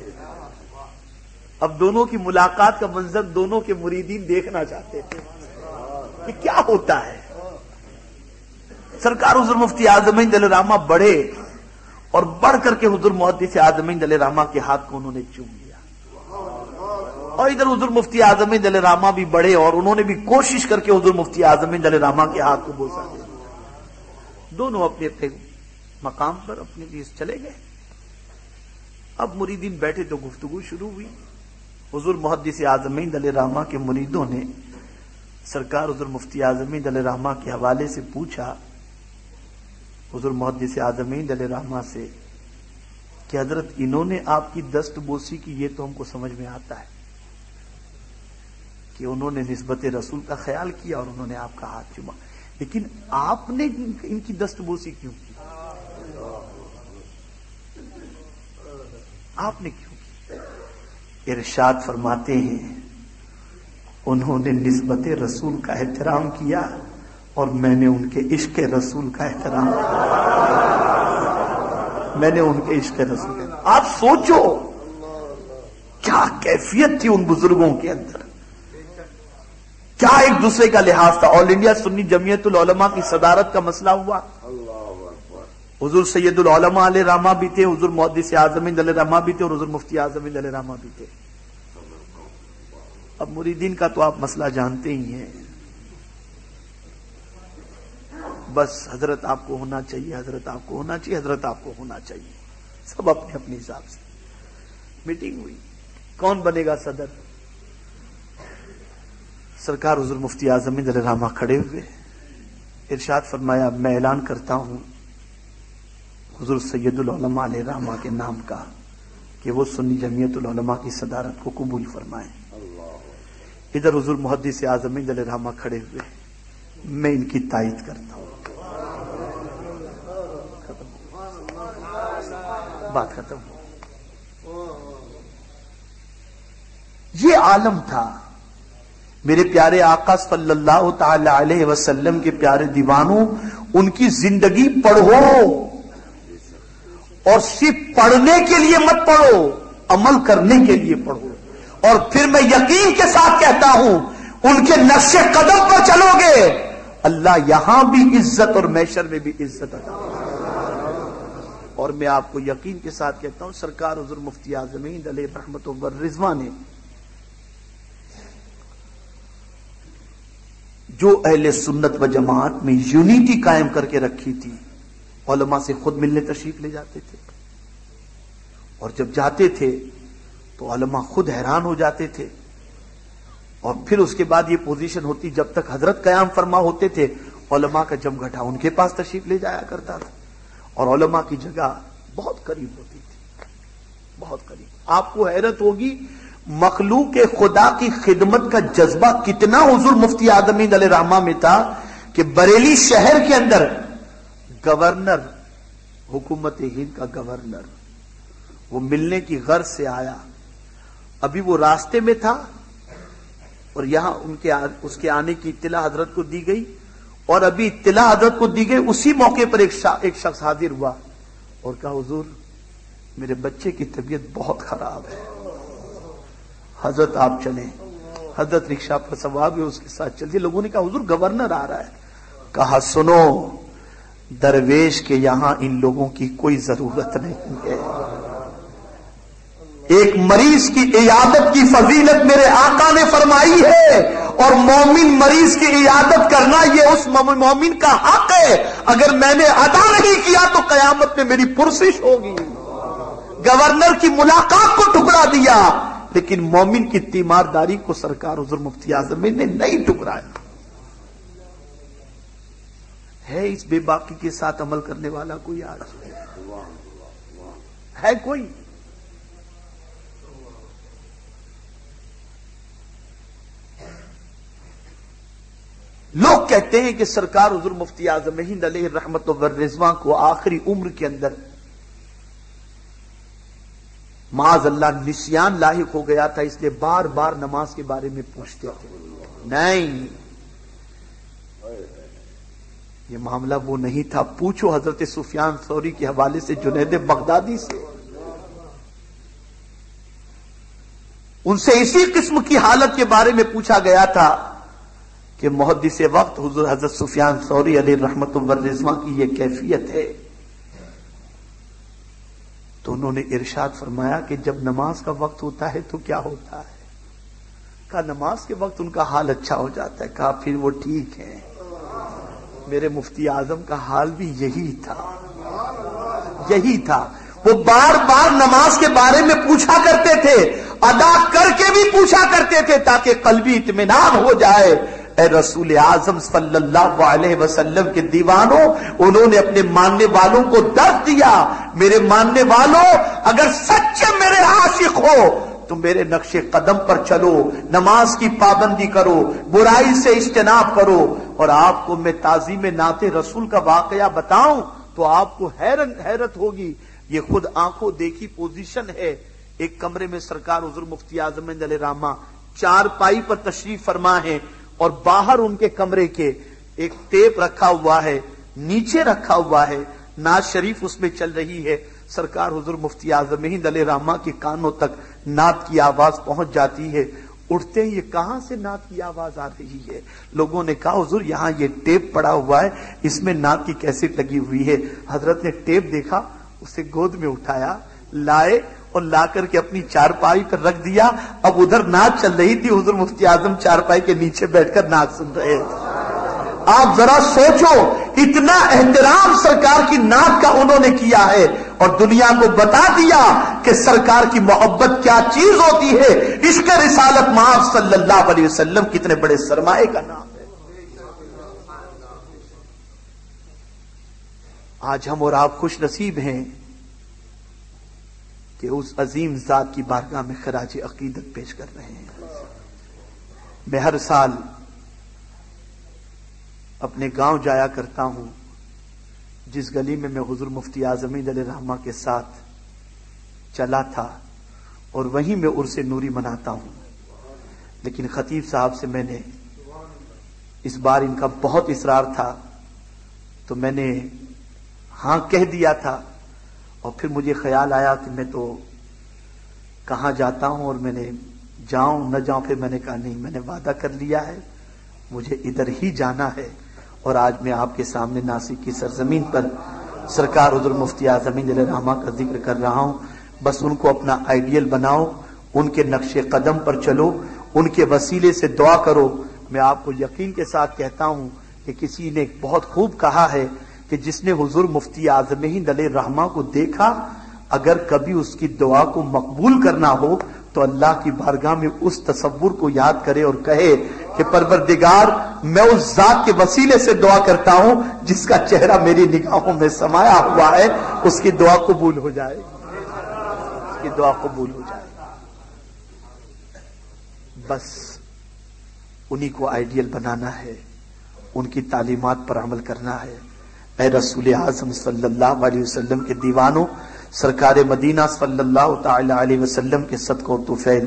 [SPEAKER 3] اب دونوں کی ملاقات کا منظر دونوں کے مریدین دیکھنا چاہتے تھے کہ کیا ہوتا ہے. سرکار حضور مفتی اعظم ہند علیہ الرحمہ بڑھے اور بڑھ کر کے حضور محدث اعظم ہند علیہ الرحمہ کے ہاتھ کو انہوں نے چوم لیا، اور ادھر حضور مفتی اعظم ہند علیہ الرحمہ بھی بڑھے اور انہوں نے بھی کوشش کر کے حضور مفتی اعظم ہند علیہ الرحمہ کے ہاتھ کو بوسا دیا. دونوں اپنے اپنے مقام پر اپنے لیے چلے گئے. اب مریدین بیٹھے تو گفتگو شروع ہوئی. حضور محدث اعظم ہند علیہ الرحمہ کے مریدوں نے سرکار حضور مفتی اعظم ہند علیہ رحمہ کے حوالے سے پوچھا حضور محدث اعظم ہند علیہ رحمہ سے کہ حضرت انہوں نے آپ کی دست بوسی کی، یہ تو ہم کو سمجھ میں آتا ہے کہ انہوں نے نسبت رسول کا خیال کیا اور انہوں نے آپ کا ہاتھ چوما، لیکن آپ نے ان کی دست بوسی کیوں کی؟ آپ نے کیوں کی؟ ارشاد فرماتے ہیں انہوں نے نسبت رسول کا احترام کیا اور میں نے ان کے عشق رسول کا احترام کیا، میں نے ان کے عشق رسول کا۔ آپ سوچو کیا کیفیت تھی ان بزرگوں کے اندر، کیا ایک دوسرے کا لحاظ تھا۔ آل انڈیا سنی جمعیت العلماء کی صدارت کا مسئلہ ہوا، حضور سید العلماء علیہ رحمہ بھی تھے، حضور محدث اعظم ہند علیہ رحمہ بھی تھے اور حضور مفتی اعظم ہند علیہ رحمہ بھی تھے۔ اب مریدین کا تو آپ مسئلہ جانتے ہی ہیں، بس حضرت آپ کو ہونا چاہیے، حضرت آپ کو ہونا چاہیے، حضرت آپ کو ہونا چاہیے، سب اپنے اپنے حساب سے۔ میٹنگ ہوئی، کون بنے گا صدر؟ سرکار حضور مفتی اعظم ہند علیہ رحمہ کھڑے ہوئے، ارشاد فرمایا میں اعلان کرتا ہوں حضور سید العلماء علیہ رحمہ کے نام کا کہ وہ سنی جمعیت العلماء کی صدارت کو قبول فرمائیں۔ ادھر حضور محدث اعظم ہند علیہ رحمہ کھڑے ہوئے، میں ان کی تائید کرتا ہوں۔ بات ختم ہو۔ یہ عالم تھا۔ میرے پیارے آقا صلی اللہ تعالی علیہ وسلم کے پیارے دیوانوں، ان کی زندگی پڑھو اور صرف پڑھنے کے لیے مت پڑھو، عمل کرنے کے لیے پڑھو۔ اور پھر میں یقین کے ساتھ کہتا ہوں ان کے نقش قدم پر چلو گے، اللہ یہاں بھی عزت اور محشر میں بھی عزت عطا کرے۔ اور میں آپ کو یقین کے ساتھ کہتا ہوں سرکار حضور مفتی اعظم ہند علیہ رحمت و رضوان نے جو اہل سنت و جماعت میں یونٹی قائم کر کے رکھی تھی، علماء سے خود ملنے تشریف لے جاتے تھے، اور جب جاتے تھے تو علماء خود حیران ہو جاتے تھے، اور پھر اس کے بعد یہ پوزیشن ہوتی جب تک حضرت قیام فرما ہوتے تھے علماء کا جم گھٹا ان کے پاس تشریف لے جایا کرتا تھا، اور علماء کی جگہ بہت قریب ہوتی تھی، بہت قریب۔ آپ کو حیرت ہوگی مخلوق خدا کی خدمت کا جذبہ کتنا حضور مفتی اعظم ہند علیہ رحمہ میں تھا کہ بریلی شہر کے اندر گورنر، حکومت ہند کا گورنر، وہ ملنے کی غرض سے آیا، ابھی وہ راستے میں تھا اور یہاں اس کے آنے کی اطلاع حضرت کو دی گئی، اور ابھی اطلاع حضرت کو دی گئی اسی موقع پر ایک شخص حاضر ہوا اور کہا حضور میرے بچے کی طبیعت بہت خراب ہے، حضرت آپ چلیں۔ حضرت رکشہ پر سوار ہوئے اس کے ساتھ چلتے، لوگوں نے کہا حضور گورنر آ رہا ہے، کہا سنو درویش کے یہاں ان لوگوں کی کوئی ضرورت نہیں ہے، ایک مریض کی عیادت کی فضیلت میرے آقا نے فرمائی ہے، اور مومن مریض کی عیادت کرنا یہ اس مومن کا حق ہے، اگر میں نے ادا نہیں کیا تو قیامت میں میری پرسش ہوگی۔ گورنر کی ملاقات کو ٹکرا دیا، لیکن مومن کی تیمارداری کو سرکار حضور مفتی اعظم نے نہیں ٹکرایا۔ ہے اس بے باکی کے ساتھ عمل کرنے والا کوئی آج ہے؟ کوئی؟ لوگ کہتے ہیں کہ سرکار حضور مفتی اعظم ہند علیہ رحمت و رضوان کو آخری عمر کے اندر معاذ اللہ نسیان لاحق ہو گیا تھا، اس لیے بار بار نماز کے بارے میں پوچھتے تھے۔ نہیں، یہ معاملہ وہ نہیں تھا۔ پوچھو حضرت سفیان ثوری کے حوالے سے، جنید بغدادی سے، ان سے اسی قسم کی حالت کے بارے میں پوچھا گیا تھا کہ محدث وقت حضور حضرت سفیان ثوری علیہ رحمت و رضوان کی یہ کیفیت ہے، تو انہوں نے ارشاد فرمایا کہ جب نماز کا وقت ہوتا ہے تو کیا ہوتا ہے؟ کہا نماز کے وقت ان کا حال اچھا ہو جاتا ہے۔ کہا پھر وہ ٹھیک ہے۔ میرے مفتی اعظم کا حال بھی یہی تھا، یہی تھا۔ وہ بار بار نماز کے بارے میں پوچھا کرتے تھے، ادا کر کے بھی پوچھا کرتے تھے تاکہ قلبی اطمینان ہو جائے، اے رسول اعظم صلی اللہ علیہ وسلم کے دیوانوں، انہوں نے اپنے ماننے والوں کو درد دیا، میرے ماننے والوں اگر سچے میرے عاشق ہو تو میرے نقش قدم پر چلو، نماز کی پابندی کرو، برائی سے اجتناب کرو۔ اور آپ کو میں تعظیم نعت رسول کا واقعہ بتاؤں تو آپ کو حیرت ہوگی، یہ خود آنکھوں دیکھی پوزیشن ہے۔ ایک کمرے میں سرکار حضور مفتی اعظم علیہ رحمہ چارپائی پر تشریف فرما ہے، اور باہر ان کے کمرے کے ایک ٹیپ رکھا ہوا ہے، نیچے رکھا ہوا ہے، نعت شریف اس میں چل رہی ہے۔ سرکار حضور مفتی اعظم علیہ رحمہ کے کانوں تک نعت کی آواز پہنچ جاتی ہے، اٹھتے ہیں، یہ کہاں سے نعت کی آواز آ رہی ہے؟ لوگوں نے کہا حضور یہاں یہ ٹیپ پڑا ہوا ہے، اس میں نعت کی کیسٹ لگی ہوئی ہے۔ حضرت نے ٹیپ دیکھا، اسے گود میں اٹھایا، لائے اور لا کر کے اپنی چارپائی پر رکھ دیا۔ اب ادھر نعت چل رہی تھی، حضور مفتی اعظم چارپائی کے نیچے بیٹھ کر نعت سن رہے تھے۔ آپ ذرا سوچو، اتنا احترام سرکار کی نعت کا انہوں نے کیا ہے، اور دنیا کو بتا دیا کہ سرکار کی محبت کیا چیز ہوتی ہے۔ عشق رسالت مآب صلی اللہ علیہ وسلم کتنے بڑے سرمایہ کا نام ہے۔ آج ہم اور آپ خوش نصیب ہیں کہ اس عظیم ذات کی بارگاہ میں خراج عقیدت پیش کر رہے ہیں۔ میں ہر سال اپنے گاؤں جایا کرتا ہوں، جس گلی میں میں حضور مفتی اعظم علیہ رحمہ کے ساتھ چلا تھا، اور وہیں میں عرس نوری مناتا ہوں۔ لیکن خطیب صاحب سے میں نے اس بار، ان کا بہت اصرار تھا تو میں نے ہاں کہہ دیا تھا، اور پھر مجھے خیال آیا کہ میں تو کہاں جاتا ہوں، اور میں نے جاؤں نہ جاؤں، پھر میں نے کہا نہیں، میں نے وعدہ کر لیا ہے، مجھے ادھر ہی جانا ہے۔ اور آج میں آپ کے سامنے ناسک کی سرزمین پر سرکار حضور مفتی اعظم علیہ رحمہ کا ذکر کر رہا ہوں۔ بس ان کو اپنا آئیڈیل بناؤ، ان کے نقش قدم پر چلو، ان کے وسیلے سے دعا کرو۔ میں آپ کو یقین کے ساتھ کہتا ہوں کہ کسی نے بہت خوب کہا ہے کہ جس نے حضور مفتی اعظم علیہ رحمہ کو دیکھا، اگر کبھی اس کی دعا کو مقبول کرنا ہو تو اللہ کی بارگاہ میں اس تصور کو یاد کرے اور کہے کہ پروردگار، میں اس ذات کے وسیلے سے دعا کرتا ہوں جس کا چہرہ میری نگاہوں میں سمایا ہوا ہے، اس کی دعا قبول ہو جائے، اس کی دعا قبول ہو جائے۔ بس انہی کو آئیڈیل بنانا ہے، ان کی تعلیمات پر عمل کرنا ہے۔ اے رسول اعظم صلی اللہ علیہ وسلم کے دیوانوں، سرکار مدینہ صلی اللہ تعالی علیہ وسلم کے صدقہ و طفیل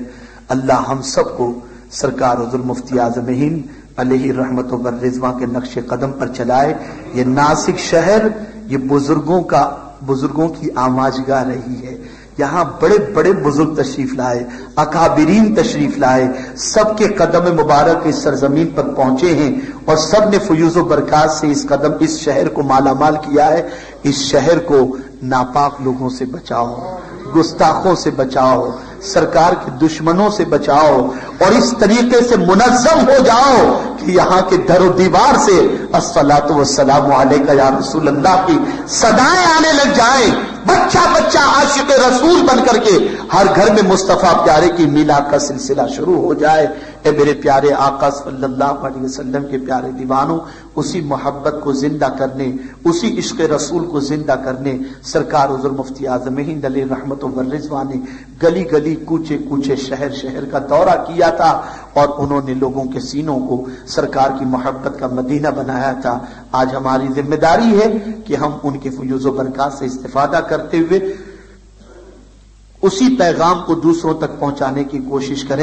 [SPEAKER 3] اللہ ہم سب کو سرکار حضور مفتی اعظم علیہ رحمت و رضوان کے نقش قدم پر چلائے۔ یہ ناسک شہر یہ بزرگوں کی آماجگاہ رہی ہے، یہاں بڑے بڑے بزرگ تشریف لائے، اکابرین تشریف لائے، سب کے قدم مبارک اس سرزمین پر پہنچے ہیں، اور سب نے فیوز و برکات سے اس شہر کو مالا مال کیا ہے۔ اس شہر کو ناپاک لوگوں سے بچاؤ، گستاخوں سے بچاؤ، سرکار کے دشمنوں سے بچاؤ، اور اس طریقے سے منظم ہو جاؤ کہ یہاں کے در و دیوار سے الصلاۃ والسلام علیک یا رسول اللہ کی صدائیں آنے لگ جائیں، بچہ بچہ عاشق رسول بن کر کے ہر گھر میں مصطفیٰ پیارے کی میلاد کا سلسلہ شروع ہو جائے۔ اے میرے پیارے آقا صلی اللہ علیہ وسلم کے پیارے دیوانوں، اسی محبت کو زندہ کرنے، اسی عشق رسول کو زندہ کرنے سرکار حضور مفتی اعظم علیہ رحمت و رضوان نے گلی گلی کوچے کوچے شہر شہر کا دورہ کیا تھا، اور انہوں نے لوگوں کے سینوں کو سرکار کی محبت کا مدینہ بنایا تھا۔ آج ہماری ذمہ داری ہے کہ ہم ان کے فیوز و برکات سے استفادہ کرتے ہوئے اسی پیغام کو دوسروں تک پہنچانے کی کوشش کریں۔